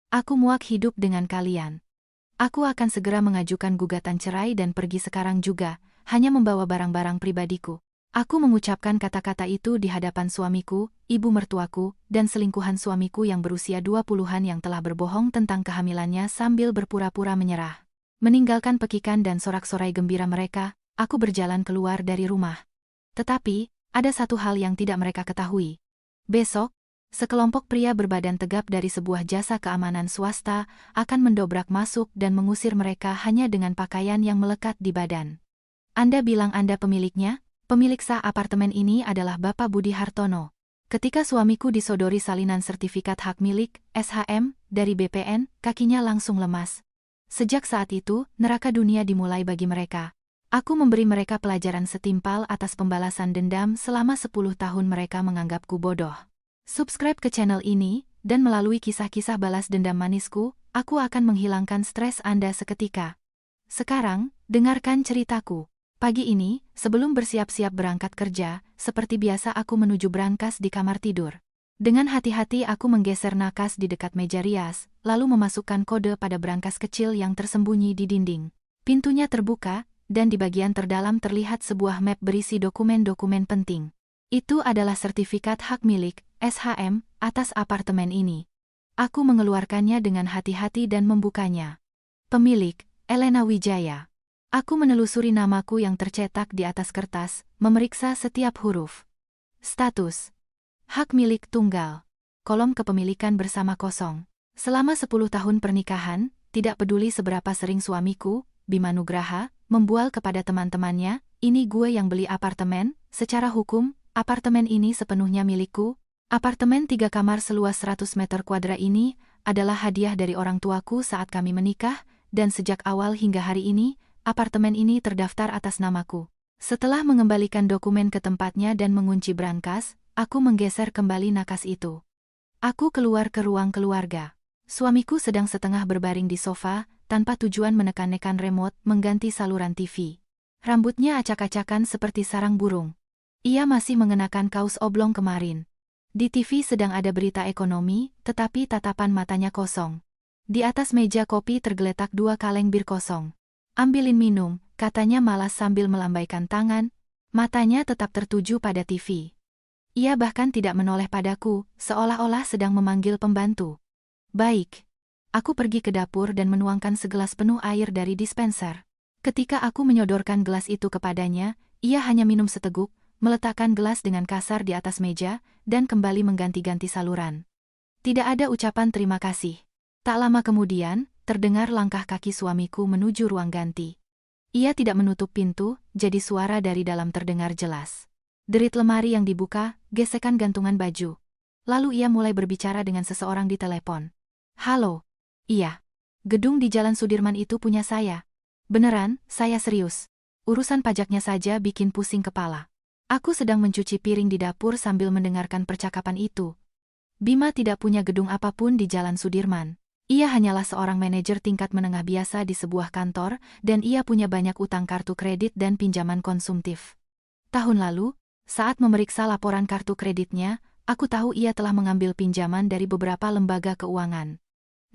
Aku muak hidup dengan kalian. Aku akan segera mengajukan gugatan cerai dan pergi sekarang juga, hanya membawa barang-barang pribadiku. Aku mengucapkan kata-kata itu di hadapan suamiku, ibu mertuaku, dan selingkuhan suamiku yang berusia 20-an yang telah berbohong tentang kehamilannya sambil berpura-pura menyerah. Meninggalkan pekikan dan sorak-sorai gembira mereka, aku berjalan keluar dari rumah. Tetapi, ada satu hal yang tidak mereka ketahui. Besok, sekelompok pria berbadan tegap dari sebuah jasa keamanan swasta akan mendobrak masuk dan mengusir mereka hanya dengan pakaian yang melekat di badan. Anda bilang Anda pemiliknya? Pemilik sah apartemen ini adalah Bapak Budi Hartono. Ketika suamiku disodori salinan sertifikat hak milik, SHM, dari BPN, kakinya langsung lemas. Sejak saat itu, neraka dunia dimulai bagi mereka. Aku memberi mereka pelajaran setimpal atas pembalasan dendam selama 10 tahun mereka menganggapku bodoh. Subscribe ke channel ini, dan melalui kisah-kisah balas dendam manisku, aku akan menghilangkan stres Anda seketika. Sekarang, dengarkan ceritaku. Pagi ini, sebelum bersiap-siap berangkat kerja, seperti biasa aku menuju brankas di kamar tidur. Dengan hati-hati aku menggeser nakas di dekat meja rias, lalu memasukkan kode pada brankas kecil yang tersembunyi di dinding. Pintunya terbuka, dan di bagian terdalam terlihat sebuah map berisi dokumen-dokumen penting. Itu adalah sertifikat hak milik, SHM, atas apartemen ini. Aku mengeluarkannya dengan hati-hati dan membukanya. Pemilik, Elena Wijaya. Aku menelusuri namaku yang tercetak di atas kertas, memeriksa setiap huruf. Status. Hak milik tunggal. Kolom kepemilikan bersama kosong. Selama 10 tahun pernikahan, tidak peduli seberapa sering suamiku, Bima Nugraha, membual kepada teman-temannya, ini gue yang beli apartemen, secara hukum, apartemen ini sepenuhnya milikku. Apartemen 3 kamar seluas 100 meter kuadrat ini adalah hadiah dari orang tuaku saat kami menikah, dan sejak awal hingga hari ini, apartemen ini terdaftar atas namaku. Setelah mengembalikan dokumen ke tempatnya dan mengunci brankas, aku menggeser kembali nakas itu. Aku keluar ke ruang keluarga. Suamiku sedang setengah berbaring di sofa, tanpa tujuan menekan-nekan remote mengganti saluran TV. Rambutnya acak-acakan seperti sarang burung. Ia masih mengenakan kaos oblong kemarin. Di TV sedang ada berita ekonomi, tetapi tatapan matanya kosong. Di atas meja kopi tergeletak 2 kaleng bir kosong. Ambilin minum, katanya malas sambil melambaikan tangan, matanya tetap tertuju pada TV. Ia bahkan tidak menoleh padaku, seolah-olah sedang memanggil pembantu. Baik. Aku pergi ke dapur dan menuangkan segelas penuh air dari dispenser. Ketika aku menyodorkan gelas itu kepadanya, ia hanya minum seteguk, meletakkan gelas dengan kasar di atas meja, dan kembali mengganti-ganti saluran. Tidak ada ucapan terima kasih. Tak lama kemudian, terdengar langkah kaki suamiku menuju ruang ganti. Ia tidak menutup pintu, jadi suara dari dalam terdengar jelas. Derit lemari yang dibuka, gesekan gantungan baju. Lalu ia mulai berbicara dengan seseorang di telepon. Halo. Iya. Gedung di Jalan Sudirman itu punya saya. Beneran, saya serius. Urusan pajaknya saja bikin pusing kepala. Aku sedang mencuci piring di dapur sambil mendengarkan percakapan itu. Bima tidak punya gedung apapun di Jalan Sudirman. Ia hanyalah seorang manajer tingkat menengah biasa di sebuah kantor, dan ia punya banyak utang kartu kredit dan pinjaman konsumtif. Tahun lalu, saat memeriksa laporan kartu kreditnya, aku tahu ia telah mengambil pinjaman dari beberapa lembaga keuangan.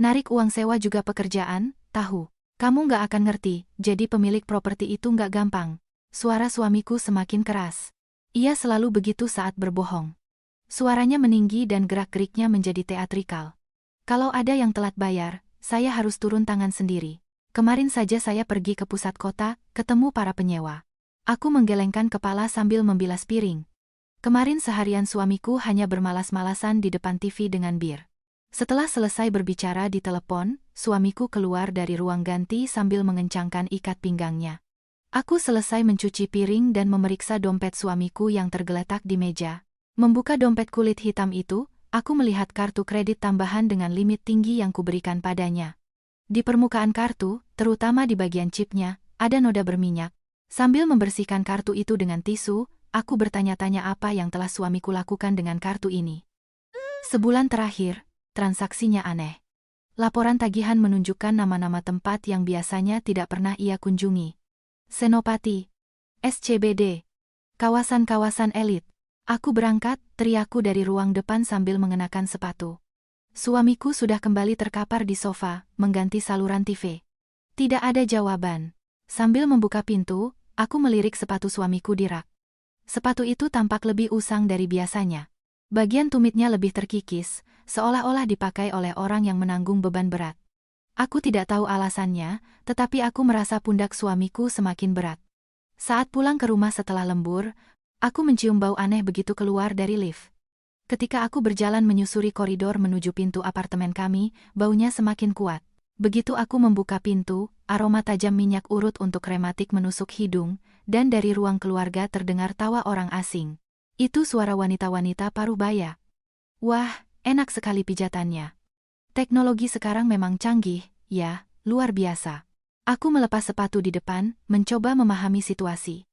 Narik uang sewa juga pekerjaan, tahu. Kamu nggak akan ngerti, jadi pemilik properti itu nggak gampang. Suara suamiku semakin keras. Ia selalu begitu saat berbohong. Suaranya meninggi dan gerak-geriknya menjadi teatrikal. Kalau ada yang telat bayar, saya harus turun tangan sendiri. Kemarin saja saya pergi ke pusat kota, ketemu para penyewa. Aku menggelengkan kepala sambil membilas piring. Kemarin seharian suamiku hanya bermalas-malasan di depan TV dengan bir. Setelah selesai berbicara di telepon, suamiku keluar dari ruang ganti sambil mengencangkan ikat pinggangnya. Aku selesai mencuci piring dan memeriksa dompet suamiku yang tergeletak di meja. Membuka dompet kulit hitam itu, aku melihat kartu kredit tambahan dengan limit tinggi yang kuberikan padanya. Di permukaan kartu, terutama di bagian chipnya, ada noda berminyak. Sambil membersihkan kartu itu dengan tisu, aku bertanya-tanya apa yang telah suamiku lakukan dengan kartu ini. Sebulan terakhir, transaksinya aneh. Laporan tagihan menunjukkan nama-nama tempat yang biasanya tidak pernah ia kunjungi. Senopati, SCBD, kawasan-kawasan elit. Aku berangkat, teriakku dari ruang depan sambil mengenakan sepatu. Suamiku sudah kembali terkapar di sofa, mengganti saluran TV. Tidak ada jawaban. Sambil membuka pintu, aku melirik sepatu suamiku di rak. Sepatu itu tampak lebih usang dari biasanya. Bagian tumitnya lebih terkikis, seolah-olah dipakai oleh orang yang menanggung beban berat. Aku tidak tahu alasannya, tetapi aku merasa pundak suamiku semakin berat. Saat pulang ke rumah setelah lembur, aku mencium bau aneh begitu keluar dari lift. Ketika aku berjalan menyusuri koridor menuju pintu apartemen kami, baunya semakin kuat. Begitu aku membuka pintu, aroma tajam minyak urut untuk rematik menusuk hidung, dan dari ruang keluarga terdengar tawa orang asing. Itu suara wanita-wanita parubaya. Wah, enak sekali pijatannya. Teknologi sekarang memang canggih, ya, luar biasa. Aku melepas sepatu di depan, mencoba memahami situasi.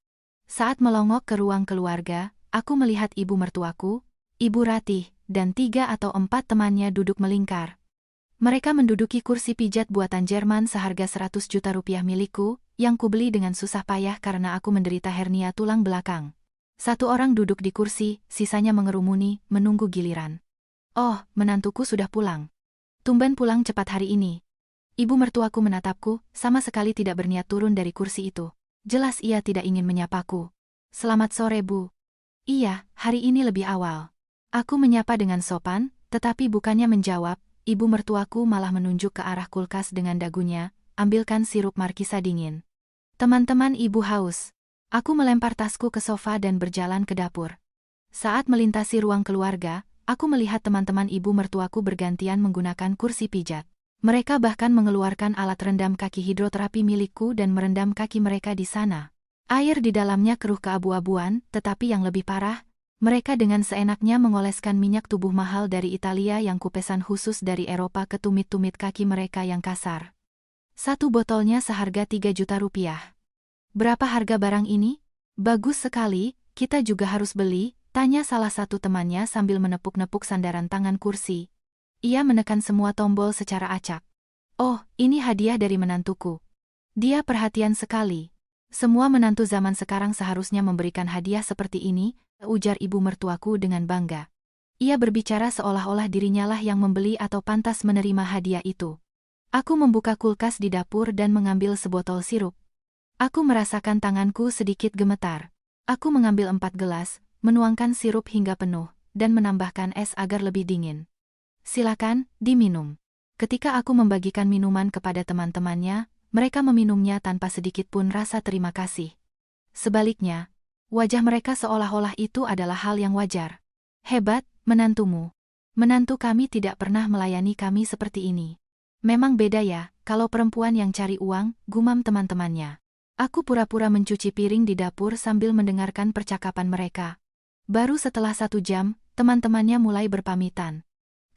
Saat melongok ke ruang keluarga, aku melihat ibu mertuaku, Ibu Ratih, dan 3 atau 4 temannya duduk melingkar. Mereka menduduki kursi pijat buatan Jerman seharga 100 juta rupiah milikku, yang kubeli dengan susah payah karena aku menderita hernia tulang belakang. Satu orang duduk di kursi, sisanya mengerumuni, menunggu giliran. Oh, menantuku sudah pulang. Tumben pulang cepat hari ini. Ibu mertuaku menatapku, sama sekali tidak berniat turun dari kursi itu. Jelas ia tidak ingin menyapaku. Selamat sore, Bu. Iya, hari ini lebih awal. Aku menyapa dengan sopan, tetapi bukannya menjawab, ibu mertuaku malah menunjuk ke arah kulkas dengan dagunya, ambilkan sirup markisa dingin. Teman-teman ibu haus. Aku melempar tasku ke sofa dan berjalan ke dapur. Saat melintasi ruang keluarga, aku melihat teman-teman ibu mertuaku bergantian menggunakan kursi pijat. Mereka bahkan mengeluarkan alat rendam kaki hidroterapi milikku dan merendam kaki mereka di sana. Air di dalamnya keruh keabu-abuan, tetapi yang lebih parah, mereka dengan seenaknya mengoleskan minyak tubuh mahal dari Italia yang kupesan khusus dari Eropa ke tumit-tumit kaki mereka yang kasar. Satu botolnya seharga 3 juta rupiah. Berapa harga barang ini? Bagus sekali, kita juga harus beli, tanya salah satu temannya sambil menepuk-nepuk sandaran tangan kursi. Ia menekan semua tombol secara acak. Oh, ini hadiah dari menantuku. Dia perhatian sekali. Semua menantu zaman sekarang seharusnya memberikan hadiah seperti ini, ujar ibu mertuaku dengan bangga. Ia berbicara seolah-olah dirinya lah yang membeli atau pantas menerima hadiah itu. Aku membuka kulkas di dapur dan mengambil sebotol sirup. Aku merasakan tanganku sedikit gemetar. Aku mengambil 4 gelas, menuangkan sirup hingga penuh, dan menambahkan es agar lebih dingin. Silakan, diminum. Ketika aku membagikan minuman kepada teman-temannya, mereka meminumnya tanpa sedikit pun rasa terima kasih. Sebaliknya, wajah mereka seolah-olah itu adalah hal yang wajar. Hebat, menantumu. Menantu kami tidak pernah melayani kami seperti ini. Memang beda ya, kalau perempuan yang cari uang, gumam teman-temannya. Aku pura-pura mencuci piring di dapur sambil mendengarkan percakapan mereka. Baru setelah 1 jam, teman-temannya mulai berpamitan.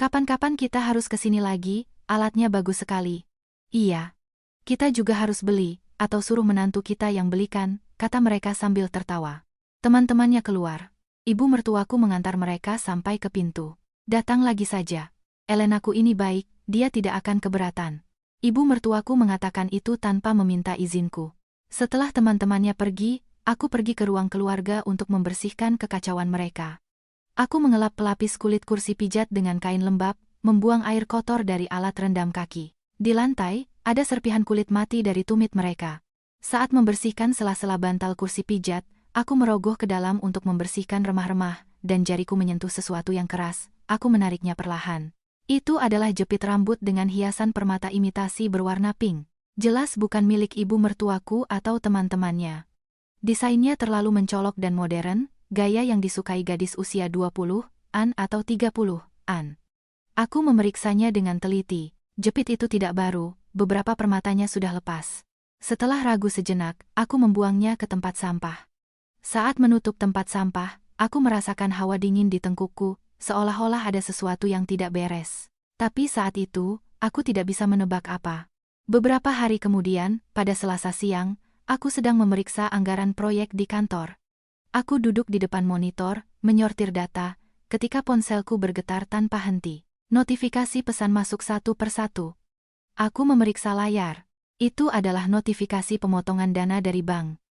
Kapan-kapan kita harus kesini lagi, alatnya bagus sekali. Iya. Kita juga harus beli, atau suruh menantu kita yang belikan, kata mereka sambil tertawa. Teman-temannya keluar. Ibu mertuaku mengantar mereka sampai ke pintu. Datang lagi saja. Elenaku ini baik, dia tidak akan keberatan. Ibu mertuaku mengatakan itu tanpa meminta izinku. Setelah teman-temannya pergi, aku pergi ke ruang keluarga untuk membersihkan kekacauan mereka. Aku mengelap pelapis kulit kursi pijat dengan kain lembab, membuang air kotor dari alat rendam kaki. Di lantai, ada serpihan kulit mati dari tumit mereka. Saat membersihkan sela-sela bantal kursi pijat, aku merogoh ke dalam untuk membersihkan remah-remah, dan jariku menyentuh sesuatu yang keras, aku menariknya perlahan. Itu adalah jepit rambut dengan hiasan permata imitasi berwarna pink. Jelas bukan milik ibu mertuaku atau teman-temannya. Desainnya terlalu mencolok dan modern, gaya yang disukai gadis usia 20-an atau 30-an. Aku memeriksanya dengan teliti. Jepit itu tidak baru, beberapa permatanya sudah lepas. Setelah ragu sejenak, aku membuangnya ke tempat sampah. Saat menutup tempat sampah, aku merasakan hawa dingin di tengkukku, seolah-olah ada sesuatu yang tidak beres. Tapi saat itu, aku tidak bisa menebak apa. Beberapa hari kemudian, pada Selasa siang, aku sedang memeriksa anggaran proyek di kantor. Aku duduk di depan monitor, menyortir data, ketika ponselku bergetar tanpa henti. Notifikasi pesan masuk satu persatu. Aku memeriksa layar. Itu adalah notifikasi pemotongan dana dari bank.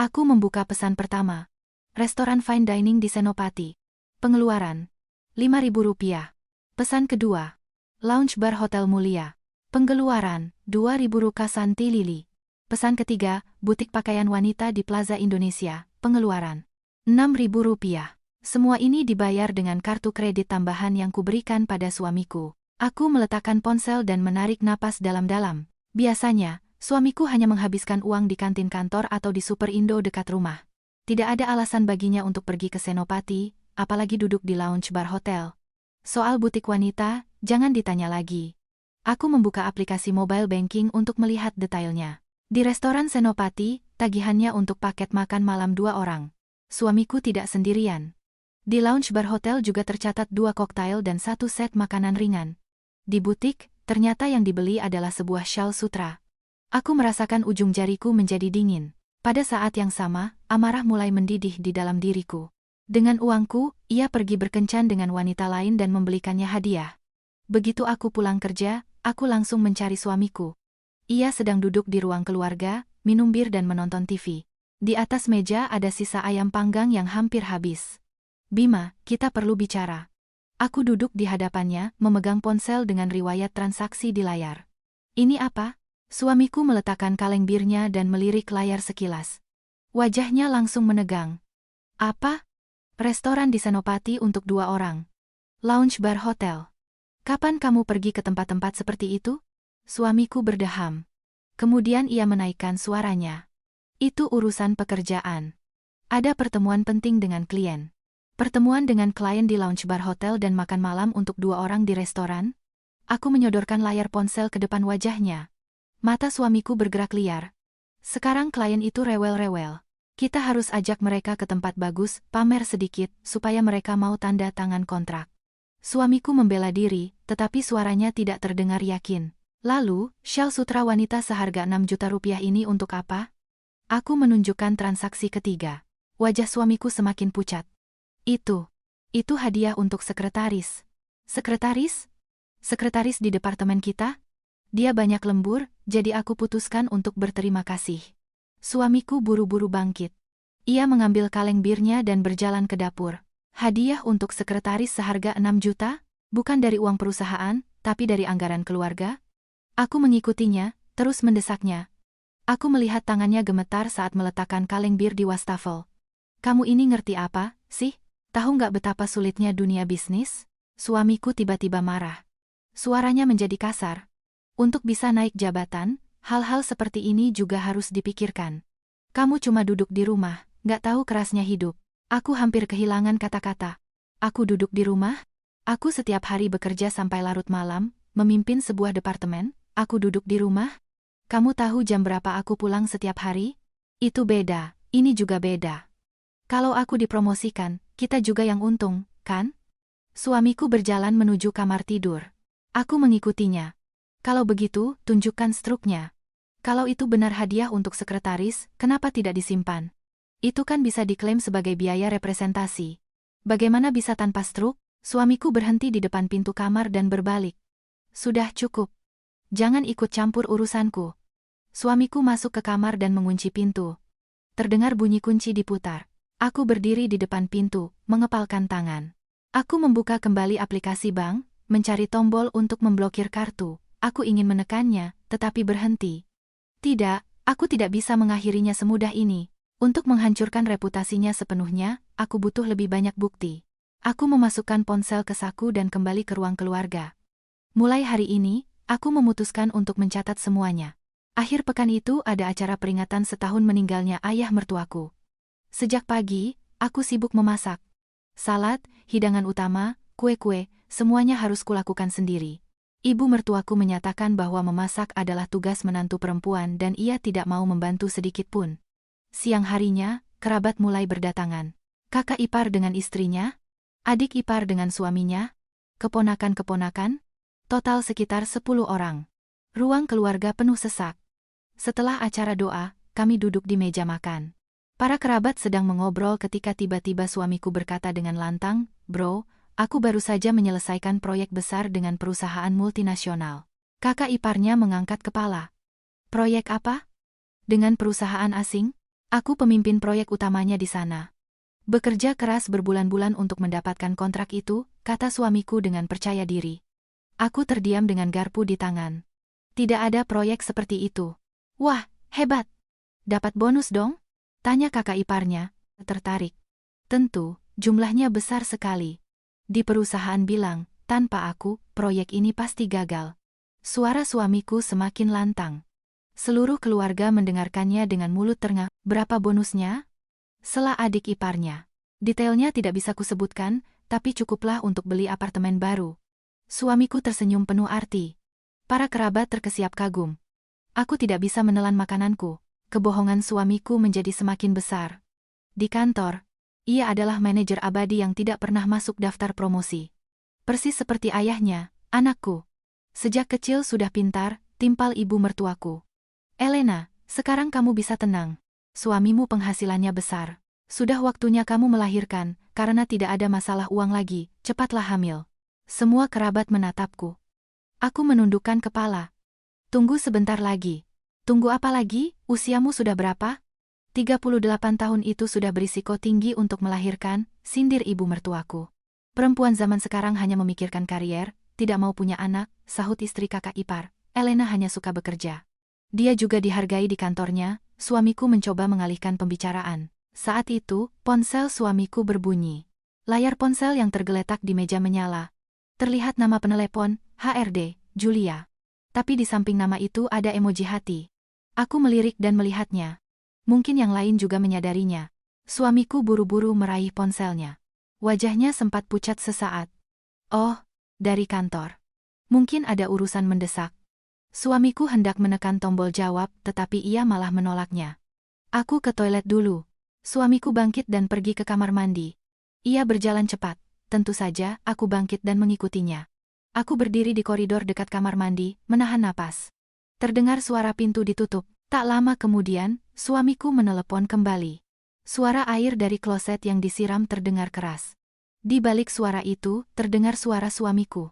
Aku membuka pesan pertama. Restoran fine dining di Senopati. Pengeluaran. Rp5.000. Pesan kedua. Lounge bar hotel mulia. Pengeluaran, 2.000 rupiah Santi Lili. Pesan ketiga, butik pakaian wanita di Plaza Indonesia. Pengeluaran, 6.000 rupiah. Semua ini dibayar dengan kartu kredit tambahan yang kuberikan pada suamiku. Aku meletakkan ponsel dan menarik napas dalam-dalam. Biasanya, suamiku hanya menghabiskan uang di kantin kantor atau di Super Indo dekat rumah. Tidak ada alasan baginya untuk pergi ke Senopati, apalagi duduk di lounge bar hotel. Soal butik wanita, jangan ditanya lagi. Aku membuka aplikasi mobile banking untuk melihat detailnya. Di restoran Senopati, tagihannya untuk paket makan malam 2 orang. Suamiku tidak sendirian. Di lounge bar hotel juga tercatat 2 koktail dan 1 set makanan ringan. Di butik, ternyata yang dibeli adalah sebuah shawl sutra. Aku merasakan ujung jariku menjadi dingin. Pada saat yang sama, amarah mulai mendidih di dalam diriku. Dengan uangku, ia pergi berkencan dengan wanita lain dan membelikannya hadiah. Begitu aku pulang kerja, aku langsung mencari suamiku. Ia sedang duduk di ruang keluarga, minum bir dan menonton TV. Di atas meja ada sisa ayam panggang yang hampir habis. Bima, kita perlu bicara. Aku duduk di hadapannya, memegang ponsel dengan riwayat transaksi di layar. Ini apa? Suamiku meletakkan kaleng birnya dan melirik layar sekilas. Wajahnya langsung menegang. Apa? Restoran di Senopati untuk 2 orang. Lounge bar hotel. Kapan kamu pergi ke tempat-tempat seperti itu? Suamiku berdeham. Kemudian ia menaikkan suaranya. Itu urusan pekerjaan. Ada pertemuan penting dengan klien. Pertemuan dengan klien di lounge bar hotel dan makan malam untuk 2 orang di restoran? Aku menyodorkan layar ponsel ke depan wajahnya. Mata suamiku bergerak liar. Sekarang klien itu rewel-rewel. Kita harus ajak mereka ke tempat bagus, pamer sedikit, supaya mereka mau tanda tangan kontrak. Suamiku membela diri, tetapi suaranya tidak terdengar yakin. Lalu, shawl sutra wanita seharga 6 juta rupiah ini untuk apa? Aku menunjukkan transaksi ketiga. Wajah suamiku semakin pucat. Itu hadiah untuk sekretaris. Sekretaris? Sekretaris di departemen kita? Dia banyak lembur, jadi aku putuskan untuk berterima kasih. Suamiku buru-buru bangkit. Ia mengambil kaleng birnya dan berjalan ke dapur. Hadiah untuk sekretaris seharga 6 juta? Bukan dari uang perusahaan, tapi dari anggaran keluarga? Aku mengikutinya, terus mendesaknya. Aku melihat tangannya gemetar saat meletakkan kaleng bir di wastafel. Kamu ini ngerti apa, sih? Tahu nggak betapa sulitnya dunia bisnis? Suamiku tiba-tiba marah. Suaranya menjadi kasar. Untuk bisa naik jabatan, hal-hal seperti ini juga harus dipikirkan. Kamu cuma duduk di rumah, nggak tahu kerasnya hidup. Aku hampir kehilangan kata-kata. Aku duduk di rumah? Aku setiap hari bekerja sampai larut malam, memimpin sebuah departemen, aku duduk di rumah? Kamu tahu jam berapa aku pulang setiap hari? Itu beda, ini juga beda. Kalau aku dipromosikan, kita juga yang untung, kan? Suamiku berjalan menuju kamar tidur. Aku mengikutinya. Kalau begitu, tunjukkan struknya. Kalau itu benar hadiah untuk sekretaris, kenapa tidak disimpan? Itu kan bisa diklaim sebagai biaya representasi. Bagaimana bisa tanpa struk? Suamiku berhenti di depan pintu kamar dan berbalik. Sudah cukup. Jangan ikut campur urusanku. Suamiku masuk ke kamar dan mengunci pintu. Terdengar bunyi kunci diputar. Aku berdiri di depan pintu, mengepalkan tangan. Aku membuka kembali aplikasi bank, mencari tombol untuk memblokir kartu. Aku ingin menekannya, tetapi berhenti. Tidak, aku tidak bisa mengakhirinya semudah ini. Untuk menghancurkan reputasinya sepenuhnya, aku butuh lebih banyak bukti. Aku memasukkan ponsel ke saku dan kembali ke ruang keluarga. Mulai hari ini, aku memutuskan untuk mencatat semuanya. Akhir pekan itu ada acara peringatan setahun meninggalnya ayah mertuaku. Sejak pagi, aku sibuk memasak. Salad, hidangan utama, kue-kue, semuanya harus kulakukan sendiri. Ibu mertuaku menyatakan bahwa memasak adalah tugas menantu perempuan dan ia tidak mau membantu sedikit pun. Siang harinya, kerabat mulai berdatangan. Kakak ipar dengan istrinya, adik ipar dengan suaminya, keponakan-keponakan, total sekitar 10 orang. Ruang keluarga penuh sesak. Setelah acara doa, kami duduk di meja makan. Para kerabat sedang mengobrol ketika tiba-tiba suamiku berkata dengan lantang, "Bro, aku baru saja menyelesaikan proyek besar dengan perusahaan multinasional." Kakak iparnya mengangkat kepala. "Proyek apa?" "Dengan perusahaan asing? Aku pemimpin proyek utamanya di sana. Bekerja keras berbulan-bulan untuk mendapatkan kontrak itu," kata suamiku dengan percaya diri. Aku terdiam dengan garpu di tangan. Tidak ada proyek seperti itu. Wah, hebat. Dapat bonus dong? Tanya kakak iparnya, tertarik. Tentu, jumlahnya besar sekali. Di perusahaan bilang, tanpa aku, proyek ini pasti gagal. Suara suamiku semakin lantang. Seluruh keluarga mendengarkannya dengan mulut terengah. Berapa bonusnya? Sela adik iparnya. Detailnya tidak bisa kusebutkan, tapi cukuplah untuk beli apartemen baru. Suamiku tersenyum penuh arti. Para kerabat terkesiap kagum. Aku tidak bisa menelan makananku. Kebohongan suamiku menjadi semakin besar. Di kantor, ia adalah manajer abadi yang tidak pernah masuk daftar promosi. Persis seperti ayahnya, anakku. Sejak kecil sudah pintar, timpal ibu mertuaku. Elena, sekarang kamu bisa tenang. Suamimu penghasilannya besar. Sudah waktunya kamu melahirkan, karena tidak ada masalah uang lagi, cepatlah hamil. Semua kerabat menatapku. Aku menundukkan kepala. Tunggu sebentar lagi. Tunggu apa lagi? Usiamu sudah berapa? 38 tahun itu sudah berisiko tinggi untuk melahirkan, sindir ibu mertuaku. Perempuan zaman sekarang hanya memikirkan karier, tidak mau punya anak, sahut istri kakak ipar. Elena hanya suka bekerja. Dia juga dihargai di kantornya. Suamiku mencoba mengalihkan pembicaraan. Saat itu, ponsel suamiku berbunyi. Layar ponsel yang tergeletak di meja menyala. Terlihat nama penelepon, HRD, Julia. Tapi di samping nama itu ada emoji hati. Aku melirik dan melihatnya. Mungkin yang lain juga menyadarinya. Suamiku buru-buru meraih ponselnya. Wajahnya sempat pucat sesaat. Oh, dari kantor. Mungkin ada urusan mendesak. Suamiku hendak menekan tombol jawab, tetapi ia malah menolaknya. Aku ke toilet dulu. Suamiku bangkit dan pergi ke kamar mandi. Ia berjalan cepat. Tentu saja, aku bangkit dan mengikutinya. Aku berdiri di koridor dekat kamar mandi, menahan napas. Terdengar suara pintu ditutup. Tak lama kemudian, suamiku menelepon kembali. Suara air dari kloset yang disiram terdengar keras. Di balik suara itu, terdengar suara suamiku.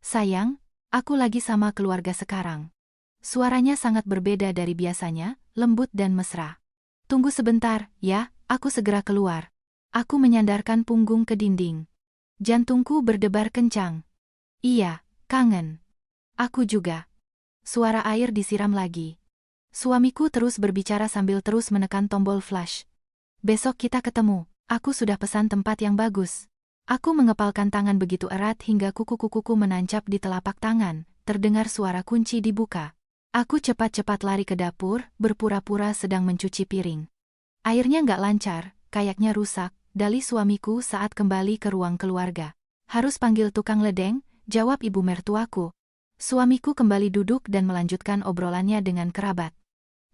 Sayang, aku lagi sama keluarga sekarang. Suaranya sangat berbeda dari biasanya, lembut dan mesra. Tunggu sebentar, ya, aku segera keluar. Aku menyandarkan punggung ke dinding. Jantungku berdebar kencang. Iya, kangen. Aku juga. Suara air disiram lagi. Suamiku terus berbicara sambil terus menekan tombol flash. Besok kita ketemu, aku sudah pesan tempat yang bagus. Aku mengepalkan tangan begitu erat hingga kuku-kukuku menancap di telapak tangan, terdengar suara kunci dibuka. Aku cepat-cepat lari ke dapur, berpura-pura sedang mencuci piring. Airnya nggak lancar, kayaknya rusak, dalih suamiku saat kembali ke ruang keluarga. Harus panggil tukang ledeng, jawab ibu mertuaku. Suamiku kembali duduk dan melanjutkan obrolannya dengan kerabat.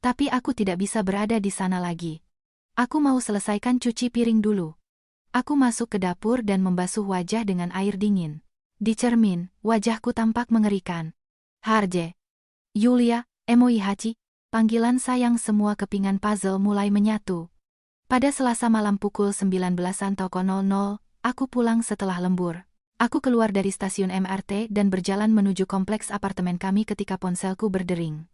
Tapi aku tidak bisa berada di sana lagi. Aku mau selesaikan cuci piring dulu. Aku masuk ke dapur dan membasuh wajah dengan air dingin. Di cermin, wajahku tampak mengerikan. Harje. Yulia, Emoihachi, panggilan sayang semua kepingan puzzle mulai menyatu. Pada Selasa malam pukul 19.00, aku pulang setelah lembur. Aku keluar dari stasiun MRT dan berjalan menuju kompleks apartemen kami ketika ponselku berdering.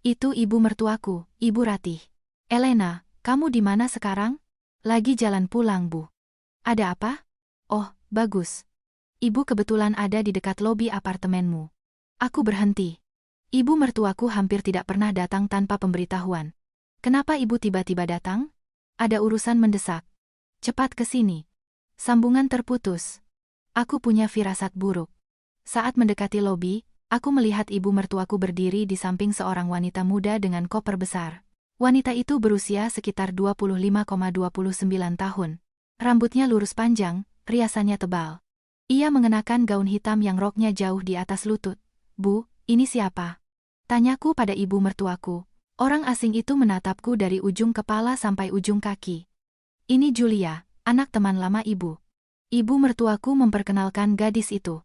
Itu ibu mertuaku, Ibu Ratih. Elena, kamu di mana sekarang? Lagi jalan pulang, Bu. Ada apa? Oh, bagus. Ibu kebetulan ada di dekat lobi apartemenmu. Aku berhenti. Ibu mertuaku hampir tidak pernah datang tanpa pemberitahuan. Kenapa ibu tiba-tiba datang? Ada urusan mendesak. Cepat ke sini. Sambungan terputus. Aku punya firasat buruk. Saat mendekati lobi, aku melihat ibu mertuaku berdiri di samping seorang wanita muda dengan koper besar. Wanita itu berusia sekitar 25,29 tahun. Rambutnya lurus panjang, riasannya tebal. Ia mengenakan gaun hitam yang roknya jauh di atas lutut. Bu, ini siapa? Tanyaku pada ibu mertuaku. Orang asing itu menatapku dari ujung kepala sampai ujung kaki. Ini Julia, anak teman lama ibu. Ibu mertuaku memperkenalkan gadis itu.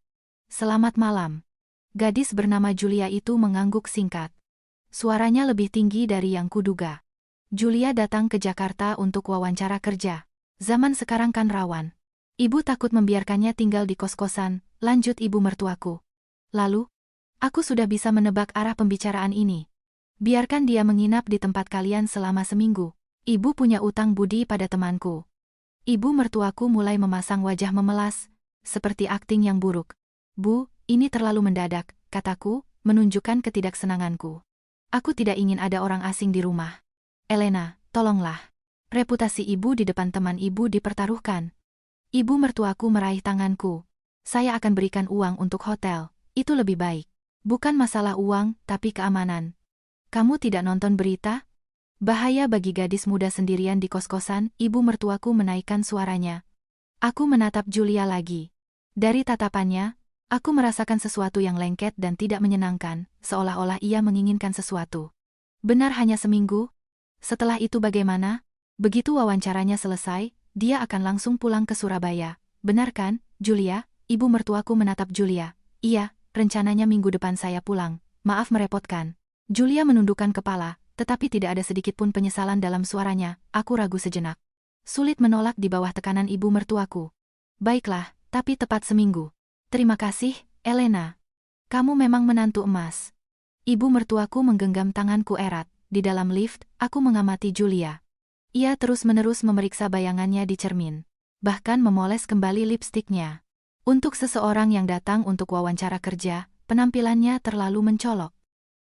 Selamat malam. Gadis bernama Julia itu mengangguk singkat. Suaranya lebih tinggi dari yang kuduga. Julia datang ke Jakarta untuk wawancara kerja. Zaman sekarang kan rawan. Ibu takut membiarkannya tinggal di kos-kosan, lanjut ibu mertuaku. Lalu, aku sudah bisa menebak arah pembicaraan ini. Biarkan dia menginap di tempat kalian selama seminggu. Ibu punya utang budi pada temanku. Ibu mertuaku mulai memasang wajah memelas, seperti akting yang buruk. Bu, ini terlalu mendadak, kataku, menunjukkan ketidaksenanganku. Aku tidak ingin ada orang asing di rumah. Elena, tolonglah. Reputasi ibu di depan teman ibu dipertaruhkan. Ibu mertuaku meraih tanganku. Saya akan berikan uang untuk hotel, itu lebih baik. Bukan masalah uang, tapi keamanan. Kamu tidak nonton berita? Bahaya bagi gadis muda sendirian di kos-kosan, ibu mertuaku menaikkan suaranya. Aku menatap Julia lagi. Dari tatapannya, aku merasakan sesuatu yang lengket dan tidak menyenangkan, seolah-olah ia menginginkan sesuatu. Benar hanya seminggu? Setelah itu bagaimana? Begitu wawancaranya selesai, dia akan langsung pulang ke Surabaya. Benar kan, Julia? Ibu mertuaku menatap Julia. Iya, rencananya minggu depan saya pulang. Maaf merepotkan. Julia menundukkan kepala, tetapi tidak ada sedikit pun penyesalan dalam suaranya. Aku ragu sejenak. Sulit menolak di bawah tekanan ibu mertuaku. Baiklah, tapi tepat seminggu. Terima kasih, Elena. Kamu memang menantu emas. Ibu mertuaku menggenggam tanganku erat. Di dalam lift, aku mengamati Julia. Ia terus-menerus memeriksa bayangannya di cermin. Bahkan memoles kembali lipstiknya. Untuk seseorang yang datang untuk wawancara kerja, penampilannya terlalu mencolok.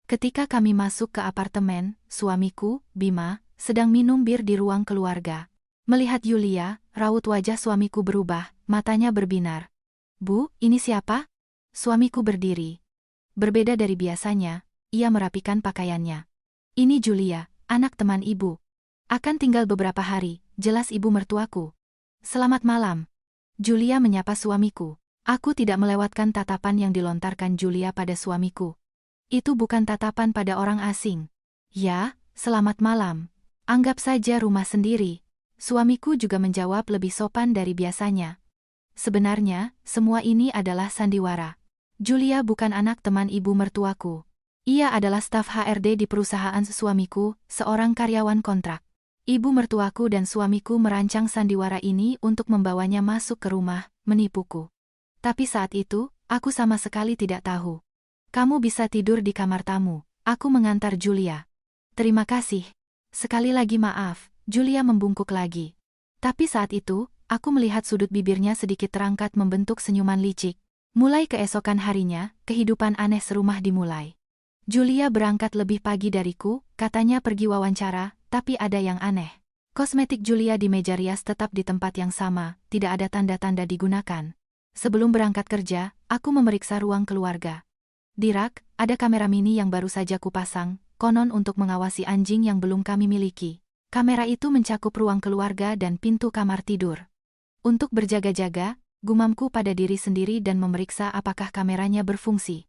Ketika kami masuk ke apartemen, suamiku, Bima, sedang minum bir di ruang keluarga. Melihat Julia, raut wajah suamiku berubah, matanya berbinar. Bu, ini siapa? Suamiku berdiri. Berbeda dari biasanya, ia merapikan pakaiannya. Ini Julia, anak teman ibu. Akan tinggal beberapa hari, jelas ibu mertuaku. Selamat malam. Julia menyapa suamiku. Aku tidak melewatkan tatapan yang dilontarkan Julia pada suamiku. Itu bukan tatapan pada orang asing. Ya, selamat malam. Anggap saja rumah sendiri. Suamiku juga menjawab lebih sopan dari biasanya. Sebenarnya, semua ini adalah sandiwara. Julia bukan anak teman ibu mertuaku. Ia adalah staf HRD di perusahaan suamiku, seorang karyawan kontrak. Ibu mertuaku dan suamiku merancang sandiwara ini untuk membawanya masuk ke rumah, menipuku. Tapi saat itu, aku sama sekali tidak tahu. Kamu bisa tidur di kamar tamu. Aku mengantar Julia. Terima kasih. Sekali lagi maaf, Julia membungkuk lagi. Tapi saat itu, aku melihat sudut bibirnya sedikit terangkat membentuk senyuman licik. Mulai keesokan harinya, kehidupan aneh serumah dimulai. Julia berangkat lebih pagi dariku, katanya pergi wawancara, tapi ada yang aneh. Kosmetik Julia di meja rias tetap di tempat yang sama, tidak ada tanda-tanda digunakan. Sebelum berangkat kerja, aku memeriksa ruang keluarga. Di rak, ada kamera mini yang baru saja kupasang, konon untuk mengawasi anjing yang belum kami miliki. Kamera itu mencakup ruang keluarga dan pintu kamar tidur. Untuk berjaga-jaga, gumamku pada diri sendiri dan memeriksa apakah kameranya berfungsi.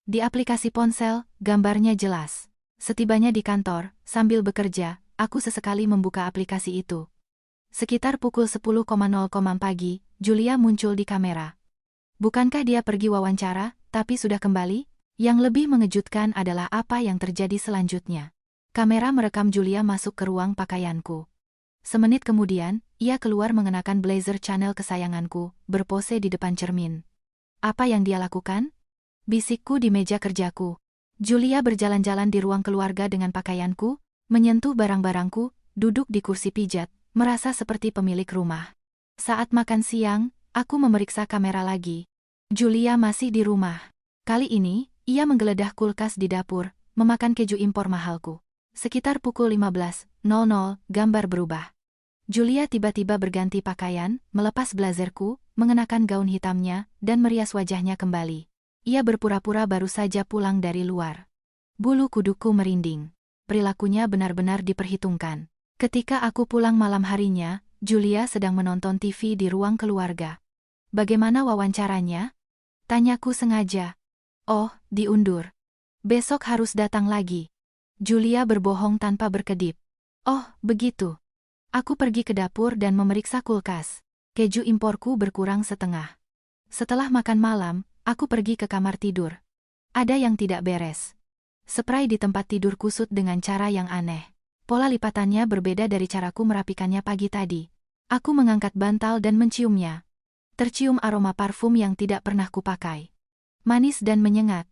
Di aplikasi ponsel, gambarnya jelas. Setibanya di kantor, sambil bekerja, aku sesekali membuka aplikasi itu. Sekitar pukul 10.00 pagi, Julia muncul di kamera. Bukankah dia pergi wawancara, tapi sudah kembali? Yang lebih mengejutkan adalah apa yang terjadi selanjutnya. Kamera merekam Julia masuk ke ruang pakaianku. Semenit kemudian, ia keluar mengenakan blazer Chanel kesayanganku, berpose di depan cermin. Apa yang dia lakukan? Bisikku di meja kerjaku. Julia berjalan-jalan di ruang keluarga dengan pakaianku, menyentuh barang-barangku, duduk di kursi pijat, merasa seperti pemilik rumah. Saat makan siang, aku memeriksa kamera lagi. Julia masih di rumah. Kali ini, ia menggeledah kulkas di dapur, memakan keju impor mahalku. Sekitar pukul 15.00, gambar berubah. Julia tiba-tiba berganti pakaian, melepas blazerku, mengenakan gaun hitamnya, dan merias wajahnya kembali. Ia berpura-pura baru saja pulang dari luar. Bulu kuduku merinding. Perilakunya benar-benar diperhitungkan. Ketika aku pulang malam harinya, Julia sedang menonton TV di ruang keluarga. Bagaimana wawancaranya? Tanyaku sengaja. Oh, diundur. Besok harus datang lagi. Julia berbohong tanpa berkedip. Oh, begitu. Aku pergi ke dapur dan memeriksa kulkas. Keju imporku berkurang setengah. Setelah makan malam, aku pergi ke kamar tidur. Ada yang tidak beres. Spray di tempat tidur kusut dengan cara yang aneh. Pola lipatannya berbeda dari caraku merapikannya pagi tadi. Aku mengangkat bantal dan menciumnya. Tercium aroma parfum yang tidak pernah kupakai. Manis dan menyengat.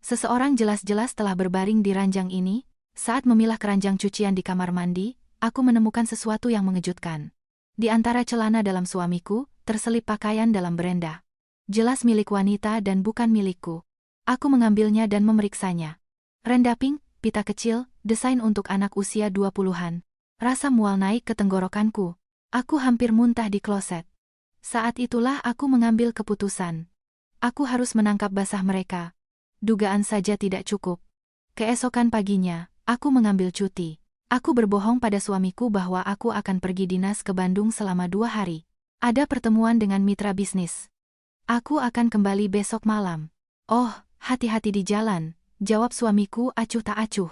Seseorang jelas-jelas telah berbaring di ranjang ini. Saat memilah keranjang cucian di kamar mandi, aku menemukan sesuatu yang mengejutkan. Di antara celana dalam suamiku, terselip pakaian dalam berenda. Jelas milik wanita dan bukan milikku. Aku mengambilnya dan memeriksanya. Rendah pink, pita kecil, desain untuk anak usia 20-an. Rasa mual naik ke tenggorokanku. Aku hampir muntah di kloset. Saat itulah aku mengambil keputusan. Aku harus menangkap basah mereka. Dugaan saja tidak cukup. Keesokan paginya, aku mengambil cuti. Aku berbohong pada suamiku bahwa aku akan pergi dinas ke Bandung selama 2 hari. Ada pertemuan dengan mitra bisnis. Aku akan kembali besok malam. Oh, hati-hati di jalan, jawab suamiku acuh tak acuh.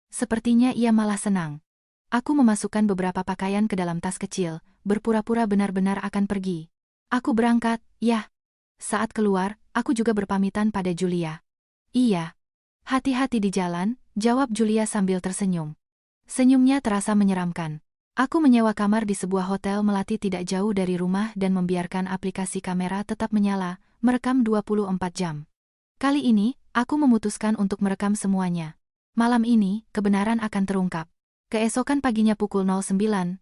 Sepertinya ia malah senang. Aku memasukkan beberapa pakaian ke dalam tas kecil, berpura-pura benar-benar akan pergi. Aku berangkat, ya. Saat keluar, aku juga berpamitan pada Julia. Iya. Hati-hati di jalan, jawab Julia sambil tersenyum. Senyumnya terasa menyeramkan. Aku menyewa kamar di sebuah hotel melati tidak jauh dari rumah dan membiarkan aplikasi kamera tetap menyala, merekam 24 jam. Kali ini, aku memutuskan untuk merekam semuanya. Malam ini, kebenaran akan terungkap. Keesokan paginya pukul 09.00,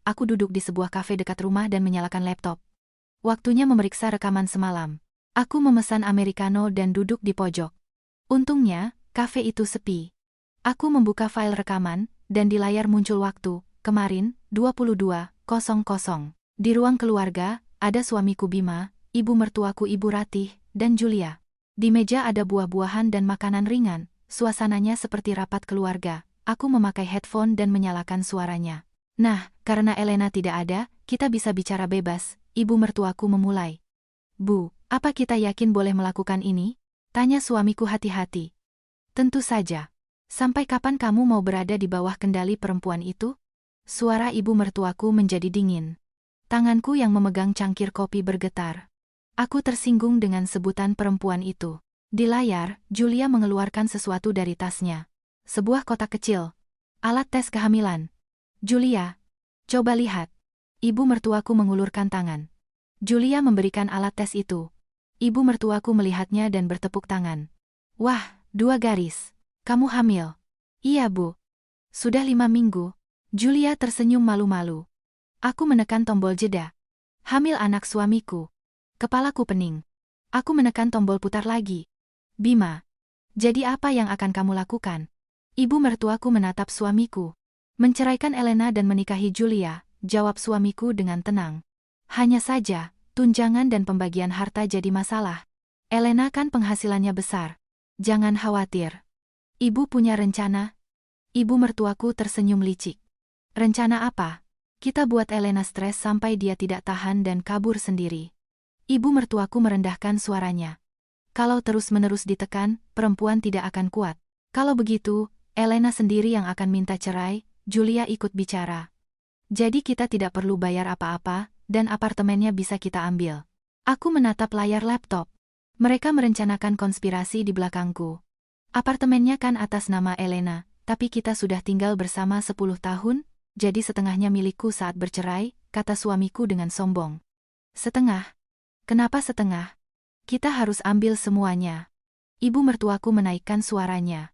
aku duduk di sebuah kafe dekat rumah dan menyalakan laptop. Waktunya memeriksa rekaman semalam. Aku memesan americano dan duduk di pojok. Untungnya, kafe itu sepi. Aku membuka file rekaman, dan di layar muncul waktu, kemarin, 22.00. Di ruang keluarga, ada suamiku Bima, ibu mertuaku Ibu Ratih, dan Julia. Di meja ada buah-buahan dan makanan ringan, suasananya seperti rapat keluarga. Aku memakai headphone dan menyalakan suaranya. Nah, karena Elena tidak ada, kita bisa bicara bebas, ibu mertuaku memulai. Bu, apa kita yakin boleh melakukan ini? Tanya suamiku hati-hati. Tentu saja. Sampai kapan kamu mau berada di bawah kendali perempuan itu? Suara ibu mertuaku menjadi dingin. Tanganku yang memegang cangkir kopi bergetar. Aku tersinggung dengan sebutan perempuan itu. Di layar, Julia mengeluarkan sesuatu dari tasnya. Sebuah kotak kecil. Alat tes kehamilan. Julia, coba lihat. Ibu mertuaku mengulurkan tangan. Julia memberikan alat tes itu. Ibu mertuaku melihatnya dan bertepuk tangan. Wah, 2 garis. Kamu hamil? Iya, Bu. Sudah 5 minggu. Julia tersenyum malu-malu. Aku menekan tombol jeda. Hamil anak suamiku. Kepalaku pening. Aku menekan tombol putar lagi. Bima, jadi apa yang akan kamu lakukan? Ibu mertuaku menatap suamiku. Menceraikan Elena dan menikahi Julia, jawab suamiku dengan tenang. Hanya saja, tunjangan dan pembagian harta jadi masalah. Elena kan penghasilannya besar. Jangan khawatir. Ibu punya rencana? Ibu mertuaku tersenyum licik. Rencana apa? Kita buat Elena stres sampai dia tidak tahan dan kabur sendiri. Ibu mertuaku merendahkan suaranya. Kalau terus-menerus ditekan, perempuan tidak akan kuat. Kalau begitu, Elena sendiri yang akan minta cerai, Julia ikut bicara. Jadi kita tidak perlu bayar apa-apa, dan apartemennya bisa kita ambil. Aku menatap layar laptop. Mereka merencanakan konspirasi di belakangku. Apartemennya kan atas nama Elena, tapi kita sudah tinggal bersama 10 tahun, jadi setengahnya milikku saat bercerai, kata suamiku dengan sombong. Setengah? Kenapa setengah? Kita harus ambil semuanya. Ibu mertuaku menaikkan suaranya.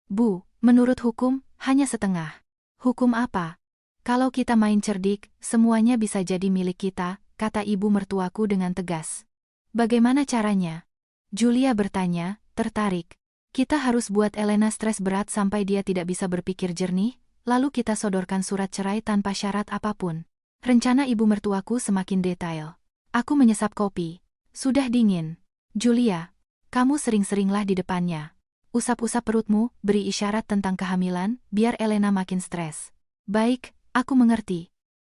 Bu, menurut hukum, hanya setengah. Hukum apa? Kalau kita main cerdik, semuanya bisa jadi milik kita, kata ibu mertuaku dengan tegas. Bagaimana caranya? Julia bertanya, tertarik. Kita harus buat Elena stres berat sampai dia tidak bisa berpikir jernih, lalu kita sodorkan surat cerai tanpa syarat apapun. Rencana ibu mertuaku semakin detail. Aku menyesap kopi. Sudah dingin. Julia, kamu sering-seringlah di depannya. Usap-usap perutmu, beri isyarat tentang kehamilan, biar Elena makin stres. Baik, aku mengerti.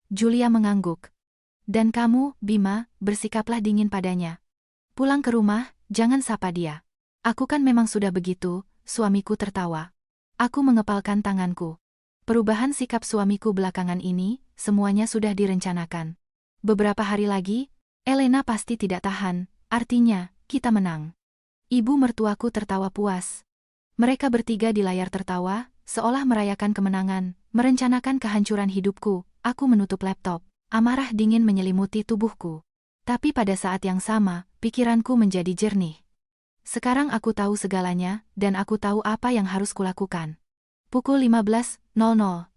Julia mengangguk. Dan kamu, Bima, bersikaplah dingin padanya. Pulang ke rumah, jangan sapa dia. Aku kan memang sudah begitu, suamiku tertawa. Aku mengepalkan tanganku. Perubahan sikap suamiku belakangan ini, semuanya sudah direncanakan. Beberapa hari lagi, Elena pasti tidak tahan, artinya, kita menang. Ibu mertuaku tertawa puas. Mereka bertiga di layar tertawa, seolah merayakan kemenangan, merencanakan kehancuran hidupku. Aku menutup laptop. Amarah dingin menyelimuti tubuhku. Tapi pada saat yang sama, pikiranku menjadi jernih. Sekarang aku tahu segalanya, dan aku tahu apa yang harus kulakukan. Pukul 15.00,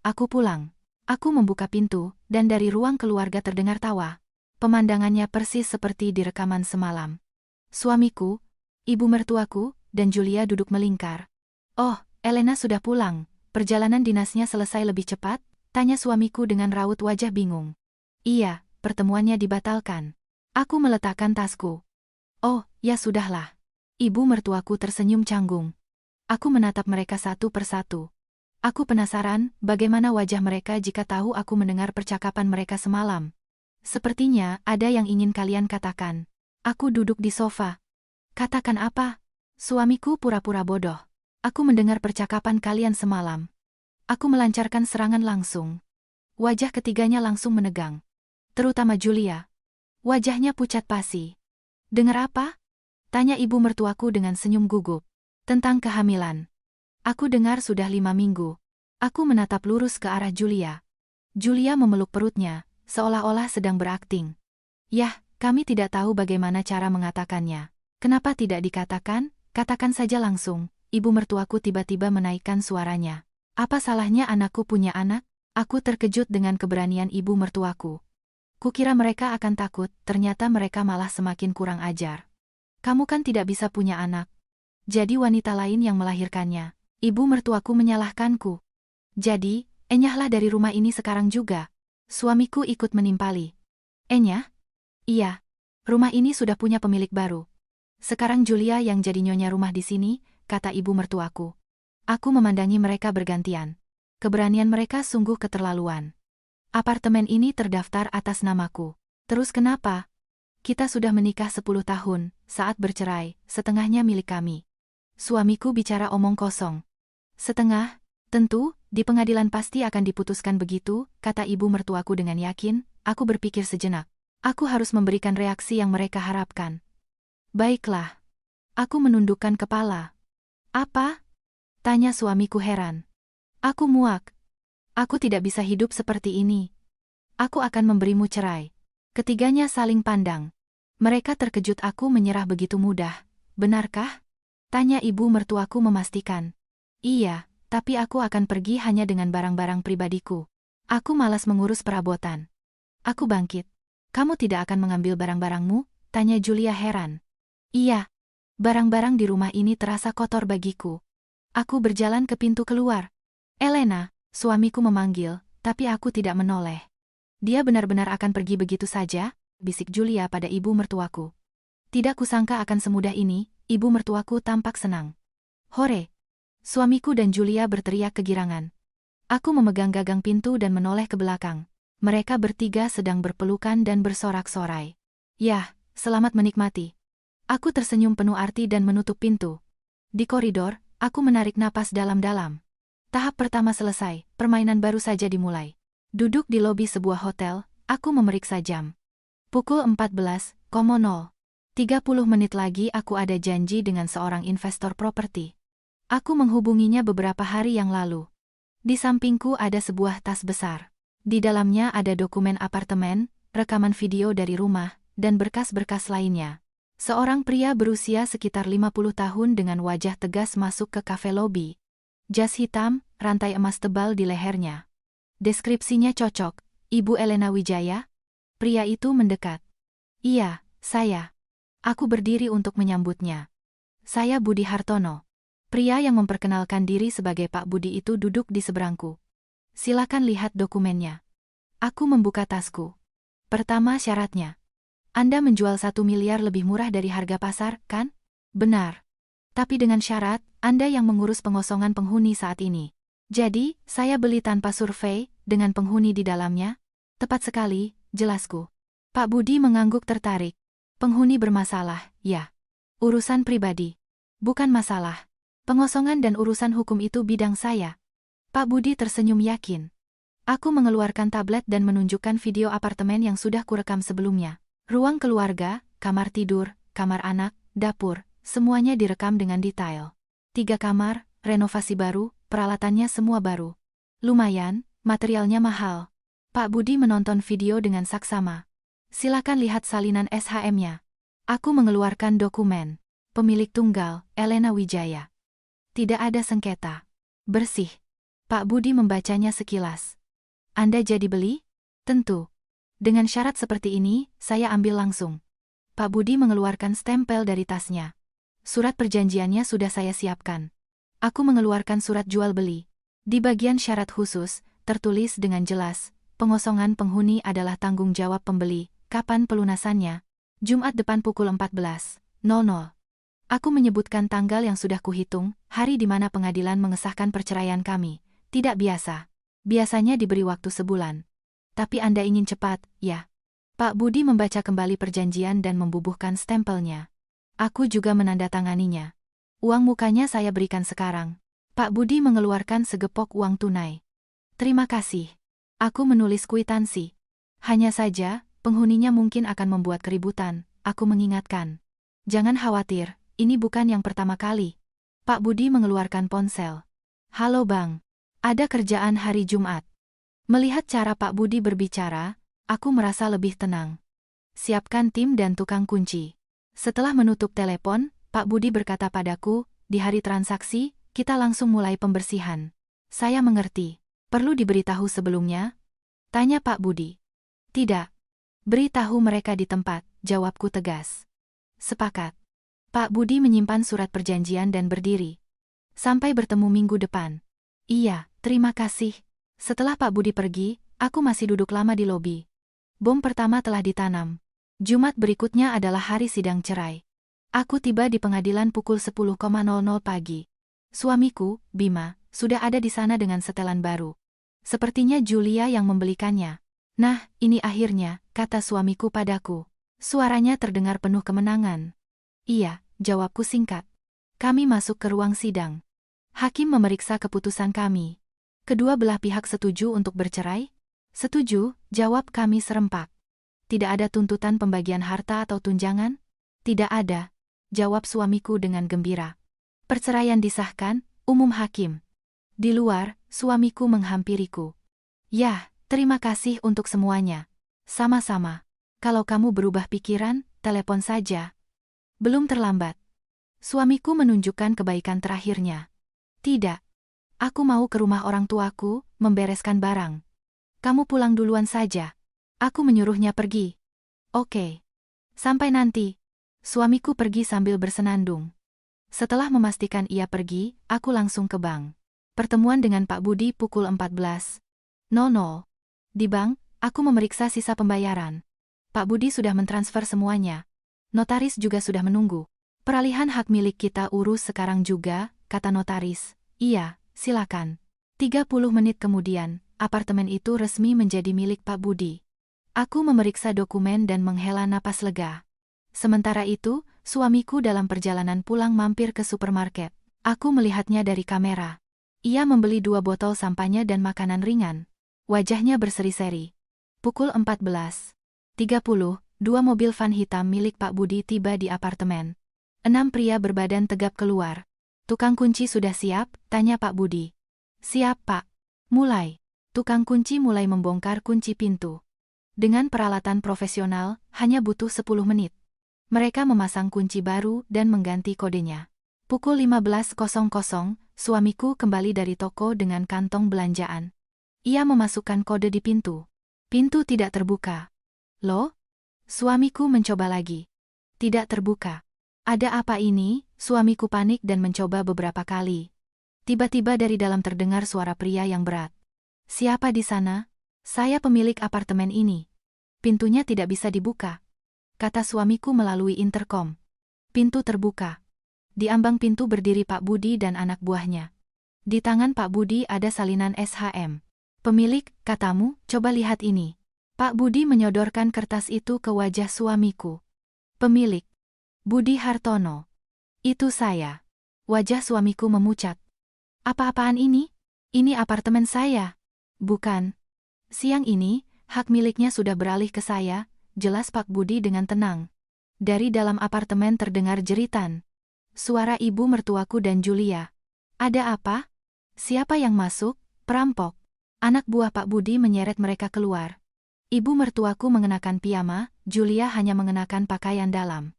aku pulang. Aku membuka pintu, dan dari ruang keluarga terdengar tawa. Pemandangannya persis seperti di rekaman semalam. Suamiku, ibu mertuaku, dan Julia duduk melingkar. "Oh, Elena sudah pulang. Perjalanan dinasnya selesai lebih cepat?" tanya suamiku dengan raut wajah bingung. "Iya, pertemuannya dibatalkan." Aku meletakkan tasku. "Oh, ya sudahlah." Ibu mertuaku tersenyum canggung. Aku menatap mereka satu persatu. Aku penasaran bagaimana wajah mereka jika tahu aku mendengar percakapan mereka semalam. "Sepertinya ada yang ingin kalian katakan." Aku duduk di sofa. "Katakan apa?" Suamiku pura-pura bodoh. "Aku mendengar percakapan kalian semalam." Aku melancarkan serangan langsung. Wajah ketiganya langsung menegang. Terutama Julia. Wajahnya pucat pasi. "Dengar apa?" tanya ibu mertuaku dengan senyum gugup. "Tentang kehamilan." Aku dengar sudah 5 minggu. Aku menatap lurus ke arah Julia. Julia memeluk perutnya, seolah-olah sedang berakting. "Yah, kami tidak tahu bagaimana cara mengatakannya." "Kenapa tidak dikatakan? Katakan saja langsung." Ibu mertuaku tiba-tiba menaikkan suaranya. "Apa salahnya anakku punya anak?" Aku terkejut dengan keberanian ibu mertuaku. Kukira mereka akan takut, ternyata mereka malah semakin kurang ajar. "Kamu kan tidak bisa punya anak. Jadi wanita lain yang melahirkannya." Ibu mertuaku menyalahkanku. "Jadi, enyahlah dari rumah ini sekarang juga." Suamiku ikut menimpali. "Enyah?" "Iya. Rumah ini sudah punya pemilik baru. Sekarang Julia yang jadi nyonya rumah di sini," kata ibu mertuaku. Aku memandangi mereka bergantian. Keberanian mereka sungguh keterlaluan. "Apartemen ini terdaftar atas namaku." "Terus kenapa?" "Kita sudah menikah 10 tahun, saat bercerai, setengahnya milik kami." Suamiku bicara omong kosong. "Setengah? Tentu, di pengadilan pasti akan diputuskan begitu," kata ibu mertuaku dengan yakin. Aku berpikir sejenak. Aku harus memberikan reaksi yang mereka harapkan. "Baiklah." Aku menundukkan kepala. "Apa?" tanya suamiku heran. Aku muak. "Aku tidak bisa hidup seperti ini. Aku akan memberimu cerai." Ketiganya saling pandang. Mereka terkejut aku menyerah begitu mudah. "Benarkah?" tanya ibu mertuaku memastikan. "Iya, tapi aku akan pergi hanya dengan barang-barang pribadiku. Aku malas mengurus perabotan." Aku bangkit. "Kamu tidak akan mengambil barang-barangmu?" tanya Julia heran. "Iya. Barang-barang di rumah ini terasa kotor bagiku." Aku berjalan ke pintu keluar. "Elena," suamiku memanggil, tapi aku tidak menoleh. "Dia benar-benar akan pergi begitu saja?" bisik Julia pada ibu mertuaku. Tidak kusangka akan semudah ini. Ibu mertuaku tampak senang. "Hore!" Suamiku dan Julia berteriak kegirangan. Aku memegang gagang pintu dan menoleh ke belakang. Mereka bertiga sedang berpelukan dan bersorak-sorai. "Yah, selamat menikmati." Aku tersenyum penuh arti dan menutup pintu. Di koridor, aku menarik napas dalam-dalam. Tahap pertama selesai, permainan baru saja dimulai. Duduk di lobi sebuah hotel, aku memeriksa jam. Pukul 14.00. 30 menit lagi aku ada janji dengan seorang investor properti. Aku menghubunginya beberapa hari yang lalu. Di sampingku ada sebuah tas besar. Di dalamnya ada dokumen apartemen, rekaman video dari rumah, dan berkas-berkas lainnya. Seorang pria berusia sekitar 50 tahun dengan wajah tegas masuk ke kafe lobi. Jas hitam, rantai emas tebal di lehernya. Deskripsinya cocok. "Ibu Elena Wijaya?" Pria itu mendekat. "Iya, saya." Aku berdiri untuk menyambutnya. "Saya Budi Hartono." Pria yang memperkenalkan diri sebagai Pak Budi itu duduk di seberangku. "Silakan lihat dokumennya." Aku membuka tasku. "Pertama syaratnya. Anda menjual 1 miliar lebih murah dari harga pasar, kan?" "Benar. Tapi dengan syarat, Anda yang mengurus pengosongan penghuni saat ini." "Jadi, saya beli tanpa survei, dengan penghuni di dalamnya?" "Tepat sekali," jelasku. Pak Budi mengangguk tertarik. "Penghuni bermasalah, ya. Urusan pribadi. Bukan masalah. Pengosongan dan urusan hukum itu bidang saya." Pak Budi tersenyum yakin. Aku mengeluarkan tablet dan menunjukkan video apartemen yang sudah kurekam sebelumnya. Ruang keluarga, kamar tidur, kamar anak, dapur, semuanya direkam dengan detail. 3 kamar, renovasi baru, peralatannya semua baru. Lumayan, materialnya mahal. Pak Budi menonton video dengan saksama. "Silakan lihat salinan SHM-nya." Aku mengeluarkan dokumen. Pemilik tunggal, Elena Wijaya. Tidak ada sengketa. Bersih. Pak Budi membacanya sekilas. "Anda jadi beli?" "Tentu." Dengan syarat seperti ini, saya ambil langsung. Pak Budi mengeluarkan stempel dari tasnya. Surat perjanjiannya sudah saya siapkan. Aku mengeluarkan surat jual beli. Di bagian syarat khusus, tertulis dengan jelas, pengosongan penghuni adalah tanggung jawab pembeli, kapan pelunasannya? Jumat depan pukul 14.00. Aku menyebutkan tanggal yang sudah kuhitung, hari di mana pengadilan mengesahkan perceraian kami. Tidak biasa. Biasanya diberi waktu sebulan. Tapi Anda ingin cepat, ya? Pak Budi membaca kembali perjanjian dan membubuhkan stempelnya. Aku juga menandatanganinya. Uang mukanya saya berikan sekarang. Pak Budi mengeluarkan segepok uang tunai. Terima kasih. Aku menulis kwitansi. Hanya saja, penghuninya mungkin akan membuat keributan, aku mengingatkan. Jangan khawatir, ini bukan yang pertama kali. Pak Budi mengeluarkan ponsel. Halo Bang. Ada kerjaan hari Jumat. Melihat cara Pak Budi berbicara, aku merasa lebih tenang. Siapkan tim dan tukang kunci. Setelah menutup telepon, Pak Budi berkata padaku, di hari transaksi, kita langsung mulai pembersihan. Saya mengerti. Perlu diberitahu sebelumnya? Tanya Pak Budi. Tidak. Beritahu mereka di tempat, jawabku tegas. Sepakat. Pak Budi menyimpan surat perjanjian dan berdiri. Sampai bertemu minggu depan. Iya, terima kasih. Setelah Pak Budi pergi, aku masih duduk lama di lobi. Bom pertama telah ditanam. Jumat berikutnya adalah hari sidang cerai. Aku tiba di pengadilan pukul 10.00 pagi. Suamiku, Bima, sudah ada di sana dengan setelan baru. Sepertinya Julia yang membelikannya. Nah, ini akhirnya, kata suamiku padaku. Suaranya terdengar penuh kemenangan. Iya, jawabku singkat. Kami masuk ke ruang sidang. Hakim memeriksa keputusan kami. Kedua belah pihak setuju untuk bercerai? Setuju, jawab kami serempak. Tidak ada tuntutan pembagian harta atau tunjangan? Tidak ada, jawab suamiku dengan gembira. Perceraian disahkan, umum hakim. Di luar, suamiku menghampiriku. Yah, terima kasih untuk semuanya. Sama-sama. Kalau kamu berubah pikiran, telepon saja. Belum terlambat. Suamiku menunjukkan kebaikan terakhirnya. Tidak. Aku mau ke rumah orang tuaku, membereskan barang. Kamu pulang duluan saja. Aku menyuruhnya pergi. Oke. Sampai nanti. Suamiku pergi sambil bersenandung. Setelah memastikan ia pergi, aku langsung ke bank. Pertemuan dengan Pak Budi pukul 14.00. Di bank, aku memeriksa sisa pembayaran. Pak Budi sudah mentransfer semuanya. Notaris juga sudah menunggu. Peralihan hak milik kita urus sekarang juga, kata notaris. Iya, silakan. 30 menit kemudian, apartemen itu resmi menjadi milik Pak Budi. Aku memeriksa dokumen dan menghela napas lega. Sementara itu, suamiku dalam perjalanan pulang mampir ke supermarket. Aku melihatnya dari kamera. Ia membeli 2 botol sampanye dan makanan ringan. Wajahnya berseri-seri. Pukul 14.30, 2 mobil van hitam milik Pak Budi tiba di apartemen. 6 pria berbadan tegap keluar. Tukang kunci sudah siap? Tanya Pak Budi. Siap, Pak. Mulai. Tukang kunci mulai membongkar kunci pintu. Dengan peralatan profesional, hanya butuh 10 menit. Mereka memasang kunci baru dan mengganti kodenya. Pukul 15.00, suamiku kembali dari toko dengan kantong belanjaan. Ia memasukkan kode di pintu. Pintu tidak terbuka. Loh? Suamiku mencoba lagi. Tidak terbuka. Ada apa ini? Suamiku panik dan mencoba beberapa kali. Tiba-tiba dari dalam terdengar suara pria yang berat. Siapa di sana? Saya pemilik apartemen ini. Pintunya tidak bisa dibuka, kata suamiku melalui interkom. Pintu terbuka. Di ambang pintu berdiri Pak Budi dan anak buahnya. Di tangan Pak Budi ada salinan SHM. Pemilik, katamu, coba lihat ini. Pak Budi menyodorkan kertas itu ke wajah suamiku. Pemilik. Budi Hartono. Itu saya. Wajah suamiku memucat. Apa-apaan ini? Ini apartemen saya. Bukan. Siang ini, hak miliknya sudah beralih ke saya, jelas Pak Budi dengan tenang. Dari dalam apartemen terdengar jeritan. Suara ibu mertuaku dan Julia. Ada apa? Siapa yang masuk? Perampok. Anak buah Pak Budi menyeret mereka keluar. Ibu mertuaku mengenakan piyama, Julia hanya mengenakan pakaian dalam.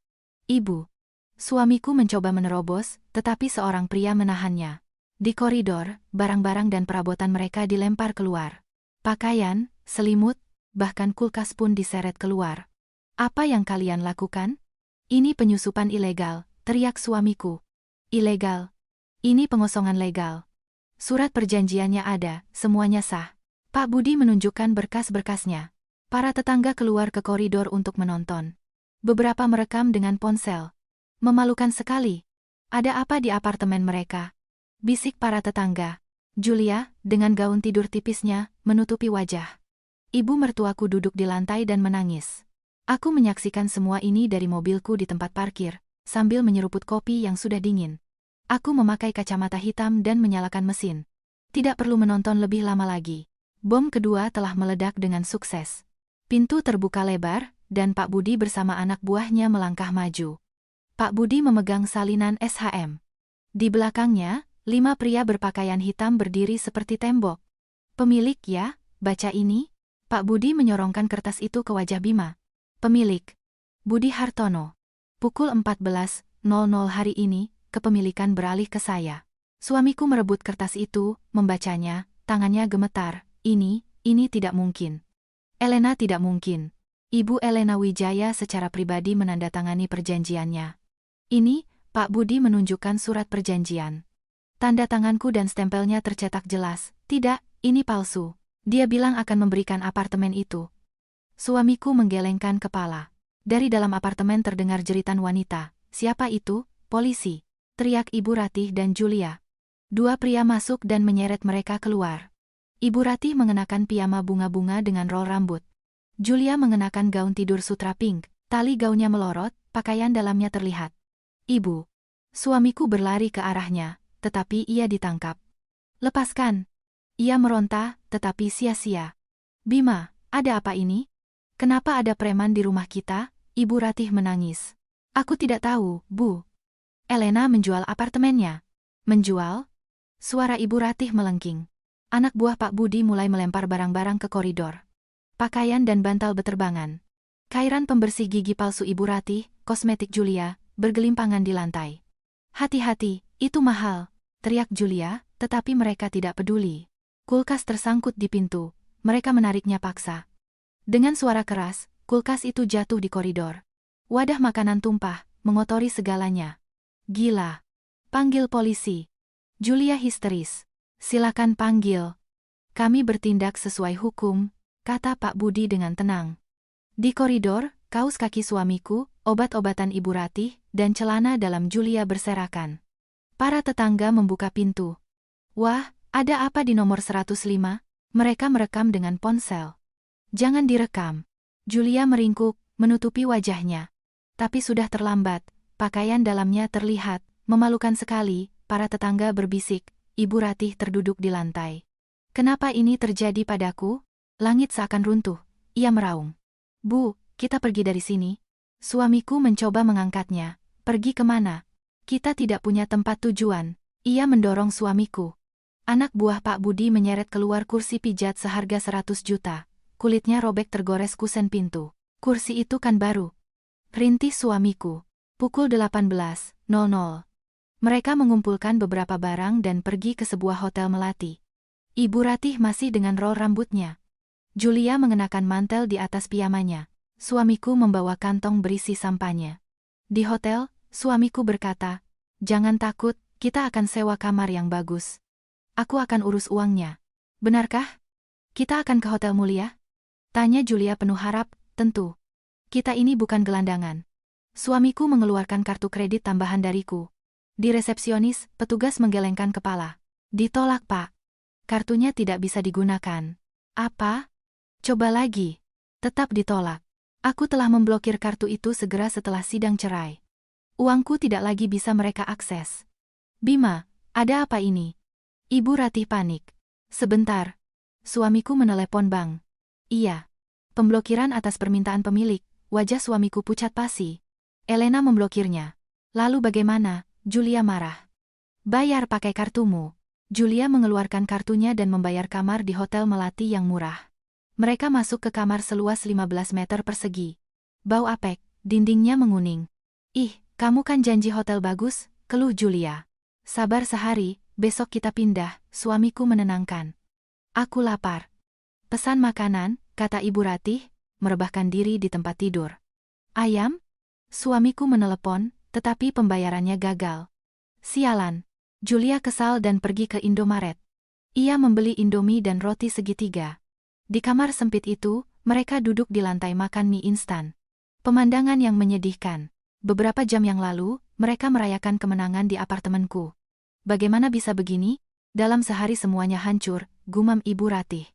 Ibu. Suamiku mencoba menerobos, tetapi seorang pria menahannya. Di koridor, barang-barang dan perabotan mereka dilempar keluar. Pakaian, selimut, bahkan kulkas pun diseret keluar. Apa yang kalian lakukan? Ini penyusupan ilegal, teriak suamiku. Ilegal? Ini pengosongan legal. Surat perjanjiannya ada, semuanya sah. Pak Budi menunjukkan berkas-berkasnya. Para tetangga keluar ke koridor untuk menonton. Beberapa merekam dengan ponsel. Memalukan sekali. Ada apa di apartemen mereka? Bisik para tetangga. Julia, dengan gaun tidur tipisnya, menutupi wajah. Ibu mertuaku duduk di lantai dan menangis. Aku menyaksikan semua ini dari mobilku di tempat parkir, sambil menyeruput kopi yang sudah dingin. Aku memakai kacamata hitam dan menyalakan mesin. Tidak perlu menonton lebih lama lagi. Bom kedua telah meledak dengan sukses. Pintu terbuka lebar, dan Pak Budi bersama anak buahnya melangkah maju. Pak Budi memegang salinan SHM. Di belakangnya, 5 pria berpakaian hitam berdiri seperti tembok. Pemilik ya, baca ini. Pak Budi menyorongkan kertas itu ke wajah Bima. Pemilik. Budi Hartono. Pukul 14.00 hari ini, kepemilikan beralih ke saya. Suamiku merebut kertas itu, membacanya, tangannya gemetar. Ini tidak mungkin. Elena tidak mungkin. Ibu Elena Wijaya secara pribadi menandatangani perjanjiannya. Ini, Pak Budi menunjukkan surat perjanjian. Tanda tanganku dan stempelnya tercetak jelas. Tidak, ini palsu. Dia bilang akan memberikan apartemen itu. Suamiku menggelengkan kepala. Dari dalam apartemen terdengar jeritan wanita. Siapa itu? Polisi. Teriak Ibu Ratih dan Julia. 2 pria masuk dan menyeret mereka keluar. Ibu Ratih mengenakan piyama bunga-bunga dengan rol rambut. Julia mengenakan gaun tidur sutra pink, tali gaunnya melorot, pakaian dalamnya terlihat. Ibu. Suamiku berlari ke arahnya, tetapi ia ditangkap. Lepaskan. Ia meronta, tetapi sia-sia. Bima, ada apa ini? Kenapa ada preman di rumah kita? Ibu Ratih menangis. Aku tidak tahu, Bu. Elena menjual apartemennya. Menjual? Suara Ibu Ratih melengking. Anak buah Pak Budi mulai melempar barang-barang ke koridor. Pakaian dan bantal beterbangan. Cairan pembersih gigi palsu Ibu Ratih, kosmetik Julia, bergelimpangan di lantai. Hati-hati, itu mahal, teriak Julia, tetapi mereka tidak peduli. Kulkas tersangkut di pintu, mereka menariknya paksa. Dengan suara keras, kulkas itu jatuh di koridor. Wadah makanan tumpah, mengotori segalanya. Gila. Panggil polisi. Julia histeris. Silakan panggil. Kami bertindak sesuai hukum, kata Pak Budi dengan tenang. Di koridor, kaos kaki suamiku, obat-obatan Ibu Ratih, dan celana dalam Julia berserakan. Para tetangga membuka pintu. Wah, ada apa di nomor 105? Mereka merekam dengan ponsel. Jangan direkam. Julia meringkuk, menutupi wajahnya. Tapi sudah terlambat, pakaian dalamnya terlihat, memalukan sekali, para tetangga berbisik. Ibu Ratih terduduk di lantai. Kenapa ini terjadi padaku? Langit seakan runtuh. Ia meraung. Bu, kita pergi dari sini. Suamiku mencoba mengangkatnya. Pergi kemana? Kita tidak punya tempat tujuan. Ia mendorong suamiku. Anak buah Pak Budi menyeret keluar kursi pijat seharga 100 juta. Kulitnya robek tergores kusen pintu. Kursi itu kan baru. Rintih suamiku. Pukul 18.00. Mereka mengumpulkan beberapa barang dan pergi ke sebuah hotel melati. Ibu Ratih masih dengan rol rambutnya. Julia mengenakan mantel di atas piyamanya. Suamiku membawa kantong berisi sampahnya. Di hotel, suamiku berkata, "Jangan takut, kita akan sewa kamar yang bagus. Aku akan urus uangnya." Benarkah? Kita akan ke hotel mulia? Tanya Julia penuh harap. Tentu. Kita ini bukan gelandangan. Suamiku mengeluarkan kartu kredit tambahan dariku. Di resepsionis, petugas menggelengkan kepala. Ditolak, Pak. Kartunya tidak bisa digunakan. Apa? Coba lagi. Tetap ditolak. Aku telah memblokir kartu itu segera setelah sidang cerai. Uangku tidak lagi bisa mereka akses. Bima, ada apa ini? Ibu Ratih panik. Sebentar. Suamiku menelepon bank. Iya. Pemblokiran atas permintaan pemilik. Wajah suamiku pucat pasi. Elena memblokirnya. Lalu bagaimana? Julia marah. Bayar pakai kartumu. Julia mengeluarkan kartunya dan membayar kamar di hotel melati yang murah. Mereka masuk ke kamar seluas 15 meter persegi. Bau apek, dindingnya menguning. Ih, kamu kan janji hotel bagus, keluh Julia. Sabar sehari, besok kita pindah, suamiku menenangkan. Aku lapar. Pesan makanan, kata Ibu Ratih, merebahkan diri di tempat tidur. Ayam? Suamiku menelepon, tetapi pembayarannya gagal. Sialan. Julia kesal dan pergi ke Indomaret. Ia membeli Indomie dan roti segitiga. Di kamar sempit itu, mereka duduk di lantai makan mie instan. Pemandangan yang menyedihkan. Beberapa jam yang lalu, mereka merayakan kemenangan di apartemenku. Bagaimana bisa begini? Dalam sehari semuanya hancur, gumam Ibu Ratih.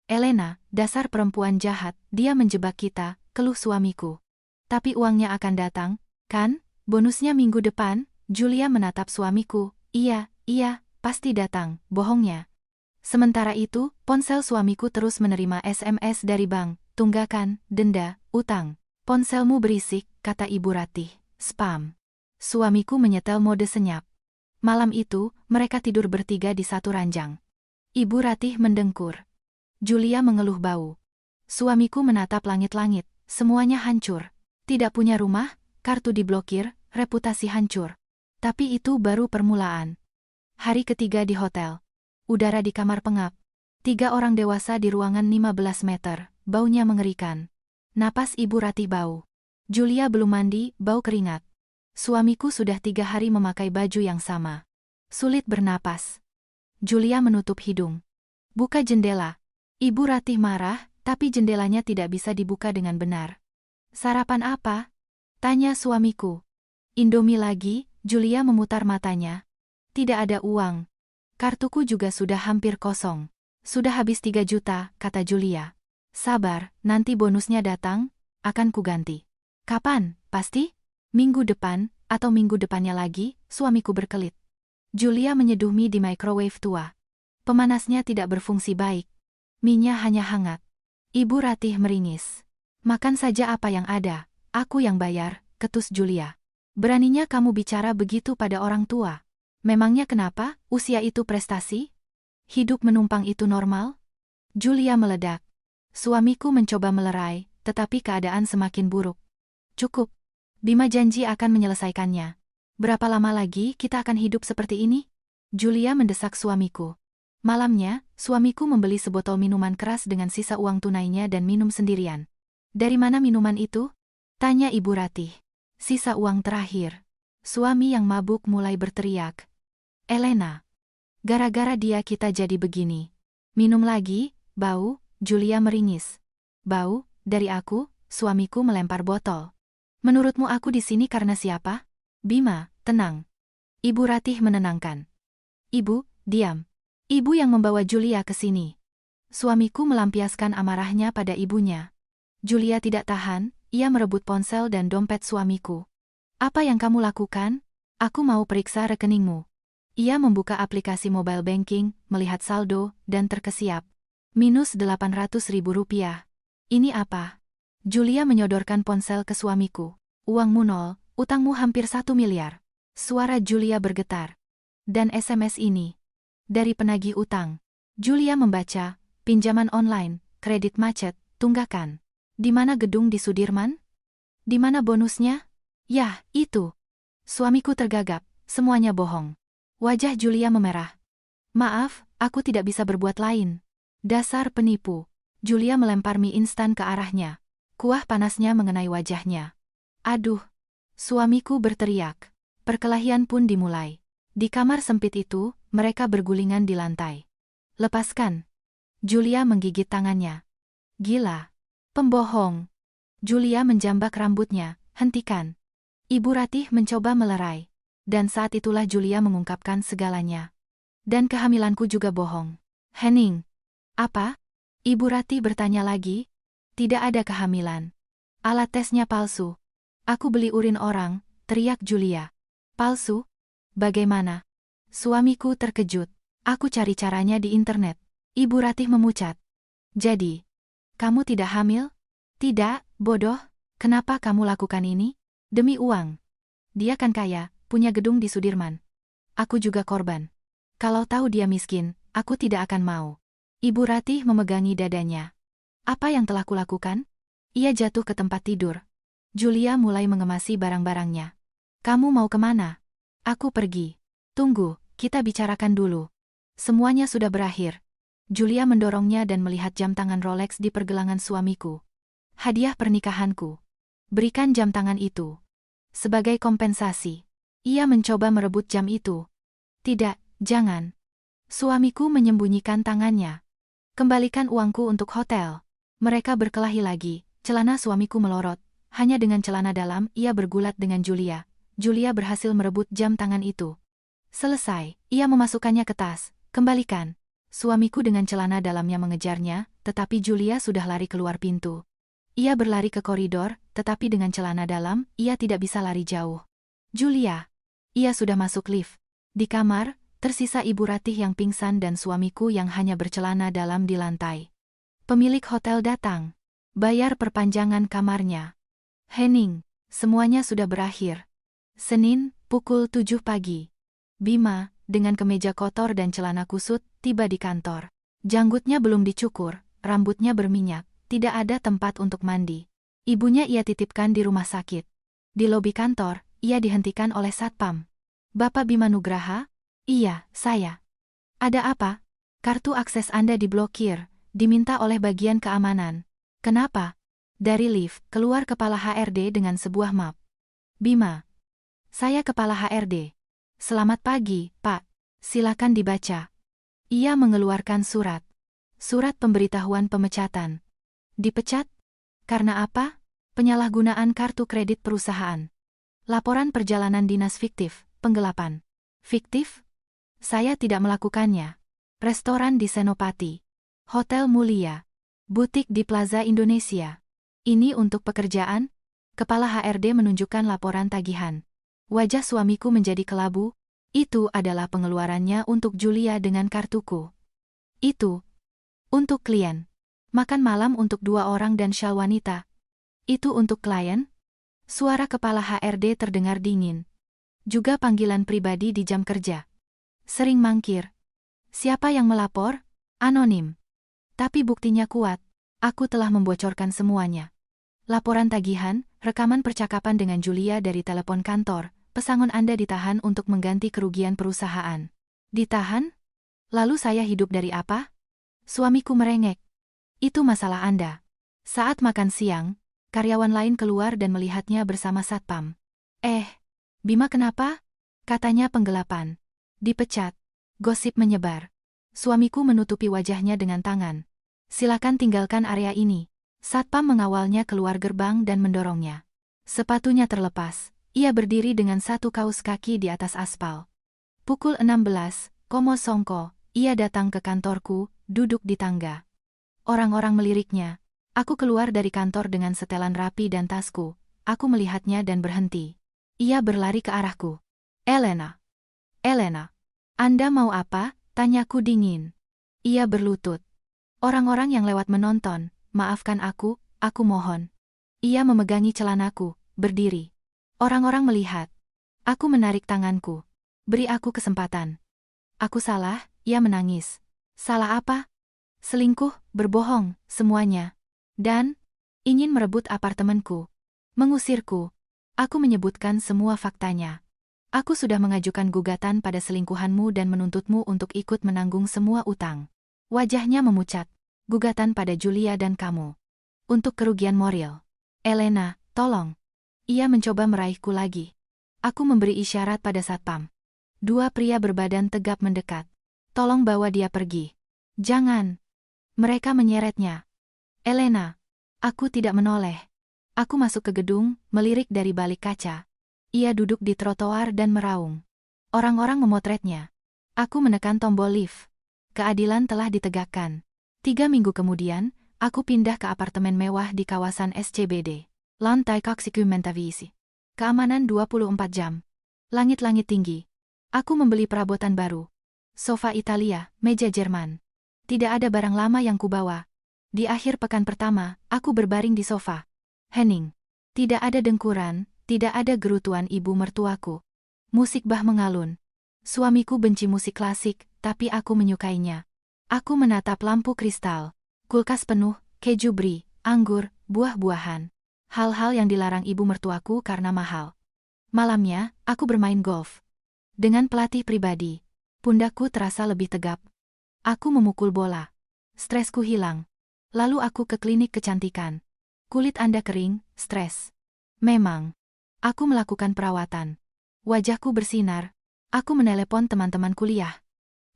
Elena, dasar perempuan jahat, dia menjebak kita, keluh suamiku. Tapi uangnya akan datang, kan? Bonusnya minggu depan. Julia menatap suamiku. Iya, pasti datang, bohongnya. Sementara itu, ponsel suamiku terus menerima SMS dari bank, tunggakan, denda, utang. Ponselmu berisik, kata Ibu Ratih. Spam. Suamiku menyetel mode senyap. Malam itu, mereka tidur bertiga di satu ranjang. Ibu Ratih mendengkur. Julia mengeluh bau. Suamiku menatap langit-langit, semuanya hancur. Tidak punya rumah, kartu diblokir, reputasi hancur. Tapi itu baru permulaan. Hari ketiga di hotel. Udara di kamar pengap. 3 orang dewasa di ruangan 15 meter, baunya mengerikan. Napas Ibu Ratih bau. Julia belum mandi, bau keringat. Suamiku sudah 3 hari memakai baju yang sama. Sulit bernapas. Julia menutup hidung. Buka jendela. Ibu Ratih marah, tapi jendelanya tidak bisa dibuka dengan benar. Sarapan apa? Tanya suamiku. Indomie lagi. Julia memutar matanya. Tidak ada uang. Kartuku juga sudah hampir kosong. Sudah habis 3 juta, kata Julia. Sabar, nanti bonusnya datang, akan kuganti. Kapan, pasti? Minggu depan, atau minggu depannya lagi, suamiku berkelit. Julia menyeduh mie di microwave tua. Pemanasnya tidak berfungsi baik. Mie-nya hanya hangat. Ibu Ratih meringis. Makan saja apa yang ada, aku yang bayar, ketus Julia. Beraninya kamu bicara begitu pada orang tua. Memangnya kenapa, usia itu prestasi? Hidup menumpang itu normal? Julia meledak. Suamiku mencoba melerai, tetapi keadaan semakin buruk. Cukup. Bima janji akan menyelesaikannya. Berapa lama lagi kita akan hidup seperti ini? Julia mendesak suamiku. Malamnya, suamiku membeli sebotol minuman keras dengan sisa uang tunainya dan minum sendirian. Dari mana minuman itu? Tanya Ibu Ratih. Sisa uang terakhir. Suami yang mabuk mulai berteriak. Elena. Gara-gara dia kita jadi begini. Minum lagi, bau, Julia meringis. Bau, dari aku, suamiku melempar botol. Menurutmu aku di sini karena siapa? Bima, tenang. Ibu Ratih menenangkan. Ibu, diam. Ibu yang membawa Julia ke sini. Suamiku melampiaskan amarahnya pada ibunya. Julia tidak tahan, ia merebut ponsel dan dompet suamiku. Apa yang kamu lakukan? Aku mau periksa rekeningmu. Ia membuka aplikasi mobile banking, melihat saldo, dan terkesiap. Minus 800.000 rupiah. Ini apa? Julia menyodorkan ponsel ke suamiku. Uangmu nol, utangmu hampir 1 miliar. Suara Julia bergetar. Dan SMS ini. Dari penagih utang. Julia membaca, pinjaman online, kredit macet, tunggakan. Di mana gedung di Sudirman? Di mana bonusnya? Yah, itu. Suamiku tergagap, semuanya bohong. Wajah Julia memerah. Maaf, aku tidak bisa berbuat lain. Dasar penipu. Julia melempar mie instan ke arahnya. Kuah panasnya mengenai wajahnya. Aduh. Suamiku berteriak. Perkelahian pun dimulai. Di kamar sempit itu, mereka bergulingan di lantai. Lepaskan. Julia menggigit tangannya. Gila. Pembohong. Julia menjambak rambutnya. Hentikan. Ibu Ratih mencoba melerai. Dan saat itulah Julia mengungkapkan segalanya. Dan kehamilanku juga bohong. Henning. Apa? Ibu Ratih bertanya lagi. Tidak ada kehamilan. Alat tesnya palsu. Aku beli urin orang, teriak Julia. Palsu? Bagaimana? Suamiku terkejut. Aku cari caranya di internet. Ibu Ratih memucat. Jadi, kamu tidak hamil? Tidak, bodoh. Kenapa kamu lakukan ini? Demi uang. Dia kan kaya, punya gedung di Sudirman. Aku juga korban. Kalau tahu dia miskin, aku tidak akan mau. Ibu Ratih memegangi dadanya. Apa yang telah kulakukan? Ia jatuh ke tempat tidur. Julia mulai mengemasi barang-barangnya. Kamu mau kemana? Aku pergi. Tunggu, kita bicarakan dulu. Semuanya sudah berakhir. Julia mendorongnya dan melihat jam tangan Rolex di pergelangan suamiku. Hadiah pernikahanku. Berikan jam tangan itu. Sebagai kompensasi. Ia mencoba merebut jam itu. Tidak, jangan. Suamiku menyembunyikan tangannya. Kembalikan uangku untuk hotel. Mereka berkelahi lagi, celana suamiku melorot. Hanya dengan celana dalam, ia bergulat dengan Julia. Julia berhasil merebut jam tangan itu. Selesai, ia memasukkannya ke tas. Kembalikan. Suamiku dengan celana dalamnya mengejarnya, tetapi Julia sudah lari keluar pintu. Ia berlari ke koridor, tetapi dengan celana dalam, ia tidak bisa lari jauh. Julia. Ia sudah masuk lift. Di kamar, tersisa Ibu Ratih yang pingsan dan suamiku yang hanya bercelana dalam di lantai. Pemilik hotel datang. Bayar perpanjangan kamarnya. Henning, semuanya sudah berakhir. Senin, pukul 7 pagi. Bima, dengan kemeja kotor dan celana kusut, tiba di kantor. Janggutnya belum dicukur, rambutnya berminyak, tidak ada tempat untuk mandi. Ibunya ia titipkan di rumah sakit. Di lobi kantor, ia dihentikan oleh satpam. Bapak Bima Nugraha? Iya, saya. Ada apa? Kartu akses Anda diblokir, diminta oleh bagian keamanan. Kenapa? Dari lift, keluar kepala HRD dengan sebuah map. Bima. Saya kepala HRD. Selamat pagi, Pak. Silakan dibaca. Ia mengeluarkan surat. Surat pemberitahuan pemecatan. Dipecat? Karena apa? Penyalahgunaan kartu kredit perusahaan. Laporan perjalanan dinas fiktif, penggelapan. Fiktif? Saya tidak melakukannya. Restoran di Senopati. Hotel mulia. Butik di Plaza Indonesia. Ini untuk pekerjaan? Kepala HRD menunjukkan laporan tagihan. Wajah suamiku menjadi kelabu. Itu adalah pengeluarannya untuk Julia dengan kartuku. Itu. Untuk klien. Makan malam untuk 2 orang dan syal wanita. Itu untuk klien? Suara kepala HRD terdengar dingin. Juga panggilan pribadi di jam kerja. Sering mangkir. Siapa yang melapor? Anonim. Tapi buktinya kuat. Aku telah membocorkan semuanya. Laporan tagihan, rekaman percakapan dengan Julia dari telepon kantor, pesangon Anda ditahan untuk mengganti kerugian perusahaan. Ditahan? Lalu saya hidup dari apa? Suamiku merengek. Itu masalah Anda. Saat makan siang, karyawan lain keluar dan melihatnya bersama satpam. Bima kenapa? Katanya penggelapan. Dipecat. Gosip menyebar. Suamiku menutupi wajahnya dengan tangan. Silakan tinggalkan area ini. Satpam mengawalnya keluar gerbang dan mendorongnya. Sepatunya terlepas. Ia berdiri dengan satu kaus kaki di atas aspal. Pukul 16, Komo Songko, ia datang ke kantorku, duduk di tangga. Orang-orang meliriknya. Aku keluar dari kantor dengan setelan rapi dan tasku. Aku melihatnya dan berhenti. Ia berlari ke arahku. Elena. Elena. Anda mau apa? Tanyaku dingin. Ia berlutut. Orang-orang yang lewat menonton, maafkan aku mohon. Ia memegangi celanaku, berdiri. Orang-orang melihat. Aku menarik tanganku. Beri aku kesempatan. Aku salah, ia menangis. Salah apa? Selingkuh, berbohong, semuanya. Dan ingin merebut apartemenku. Mengusirku. Aku menyebutkan semua faktanya. Aku sudah mengajukan gugatan pada selingkuhanmu dan menuntutmu untuk ikut menanggung semua utang. Wajahnya memucat. Gugatan pada Julia dan kamu. Untuk kerugian moral. Elena, tolong. Ia mencoba meraihku lagi. Aku memberi isyarat pada satpam. 2 pria berbadan tegap mendekat. Tolong bawa dia pergi. Jangan. Mereka menyeretnya. Elena. Aku tidak menoleh. Aku masuk ke gedung, melirik dari balik kaca. Ia duduk di trotoar dan meraung. Orang-orang memotretnya. Aku menekan tombol lift. Keadilan telah ditegakkan. 3 minggu kemudian, aku pindah ke apartemen mewah di kawasan SCBD. Lantai kaksiku mentavisi. Keamanan 24 jam. Langit-langit tinggi. Aku membeli perabotan baru. Sofa Italia, meja Jerman. Tidak ada barang lama yang kubawa. Di akhir pekan pertama, aku berbaring di sofa. Henning. Tidak ada dengkuran, tidak ada gerutuan ibu mertuaku. Musik Bach mengalun. Suamiku benci musik klasik, tapi aku menyukainya. Aku menatap lampu kristal. Kulkas penuh, keju brie, anggur, buah-buahan. Hal-hal yang dilarang ibu mertuaku karena mahal. Malamnya, aku bermain golf. Dengan pelatih pribadi. Pundakku terasa lebih tegap. Aku memukul bola. Stresku hilang. Lalu aku ke klinik kecantikan. Kulit Anda kering, stres. Memang. Aku melakukan perawatan. Wajahku bersinar. Aku menelepon teman-teman kuliah.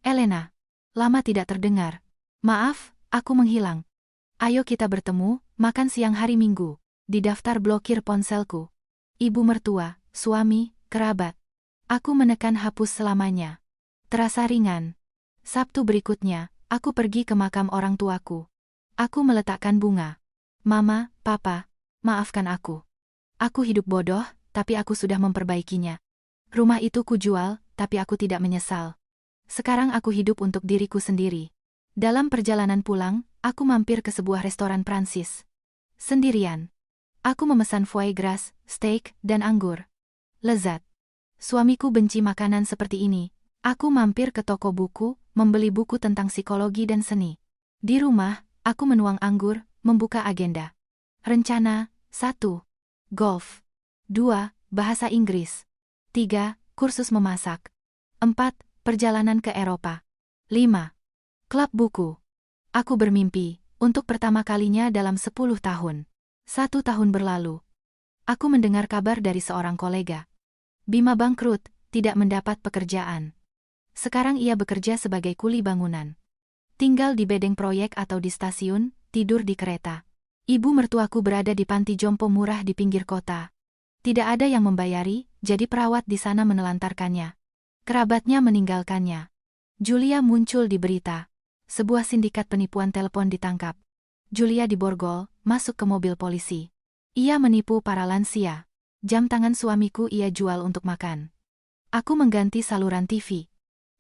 Elena. Lama tidak terdengar. Maaf, aku menghilang. Ayo kita bertemu, makan siang hari Minggu. Di daftar blokir ponselku. Ibu mertua, suami, kerabat. Aku menekan hapus selamanya. Terasa ringan. Sabtu berikutnya, aku pergi ke makam orang tuaku. Aku meletakkan bunga. Mama, Papa, maafkan aku. Aku hidup bodoh, tapi aku sudah memperbaikinya. Rumah itu kujual, tapi aku tidak menyesal. Sekarang aku hidup untuk diriku sendiri. Dalam perjalanan pulang, aku mampir ke sebuah restoran Prancis. Sendirian. Aku memesan foie gras, steak, dan anggur. Lezat. Suamiku benci makanan seperti ini. Aku mampir ke toko buku, membeli buku tentang psikologi dan seni. Di rumah, aku menuang anggur, membuka agenda. Rencana, 1. Golf. 2. Bahasa Inggris. 3. Kursus memasak. 4. Perjalanan ke Eropa. 5. Klub buku. Aku bermimpi, untuk pertama kalinya dalam 10 tahun. 1 tahun berlalu. Aku mendengar kabar dari seorang kolega. Bima bangkrut, tidak mendapat pekerjaan. Sekarang ia bekerja sebagai kuli bangunan. Tinggal di bedeng proyek atau di stasiun, tidur di kereta. Ibu mertuaku berada di panti jompo murah di pinggir kota. Tidak ada yang membayari, jadi perawat di sana menelantarkannya. Kerabatnya meninggalkannya. Julia muncul di berita. Sebuah sindikat penipuan telepon ditangkap. Julia diborgol, masuk ke mobil polisi. Ia menipu para lansia. Jam tangan suamiku ia jual untuk makan. Aku mengganti saluran TV.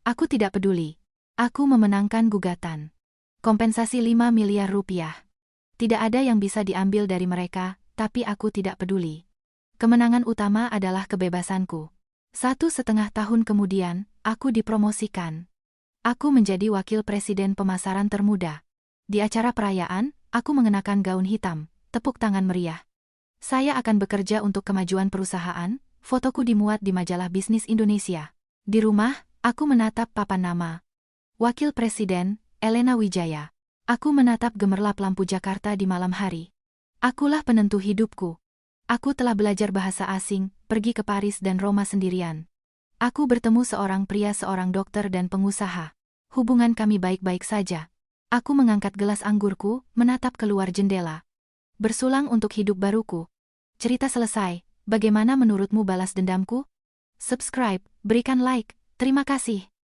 Aku tidak peduli. Aku memenangkan gugatan. Kompensasi 5 miliar rupiah. Tidak ada yang bisa diambil dari mereka, tapi aku tidak peduli. Kemenangan utama adalah kebebasanku. 1,5 tahun kemudian, aku dipromosikan. Aku menjadi wakil presiden pemasaran termuda. Di acara perayaan, aku mengenakan gaun hitam, tepuk tangan meriah. Saya akan bekerja untuk kemajuan perusahaan, fotoku dimuat di majalah Bisnis Indonesia. Di rumah, aku menatap papan nama. Wakil Presiden, Elena Wijaya. Aku menatap gemerlap lampu Jakarta di malam hari. Akulah penentu hidupku. Aku telah belajar bahasa asing, pergi ke Paris dan Roma sendirian. Aku bertemu seorang pria, seorang dokter dan pengusaha. Hubungan kami baik-baik saja. Aku mengangkat gelas anggurku, menatap keluar jendela. Bersulang untuk hidup baruku. Cerita selesai. Bagaimana menurutmu balas dendamku? Subscribe, berikan like. Terima kasih.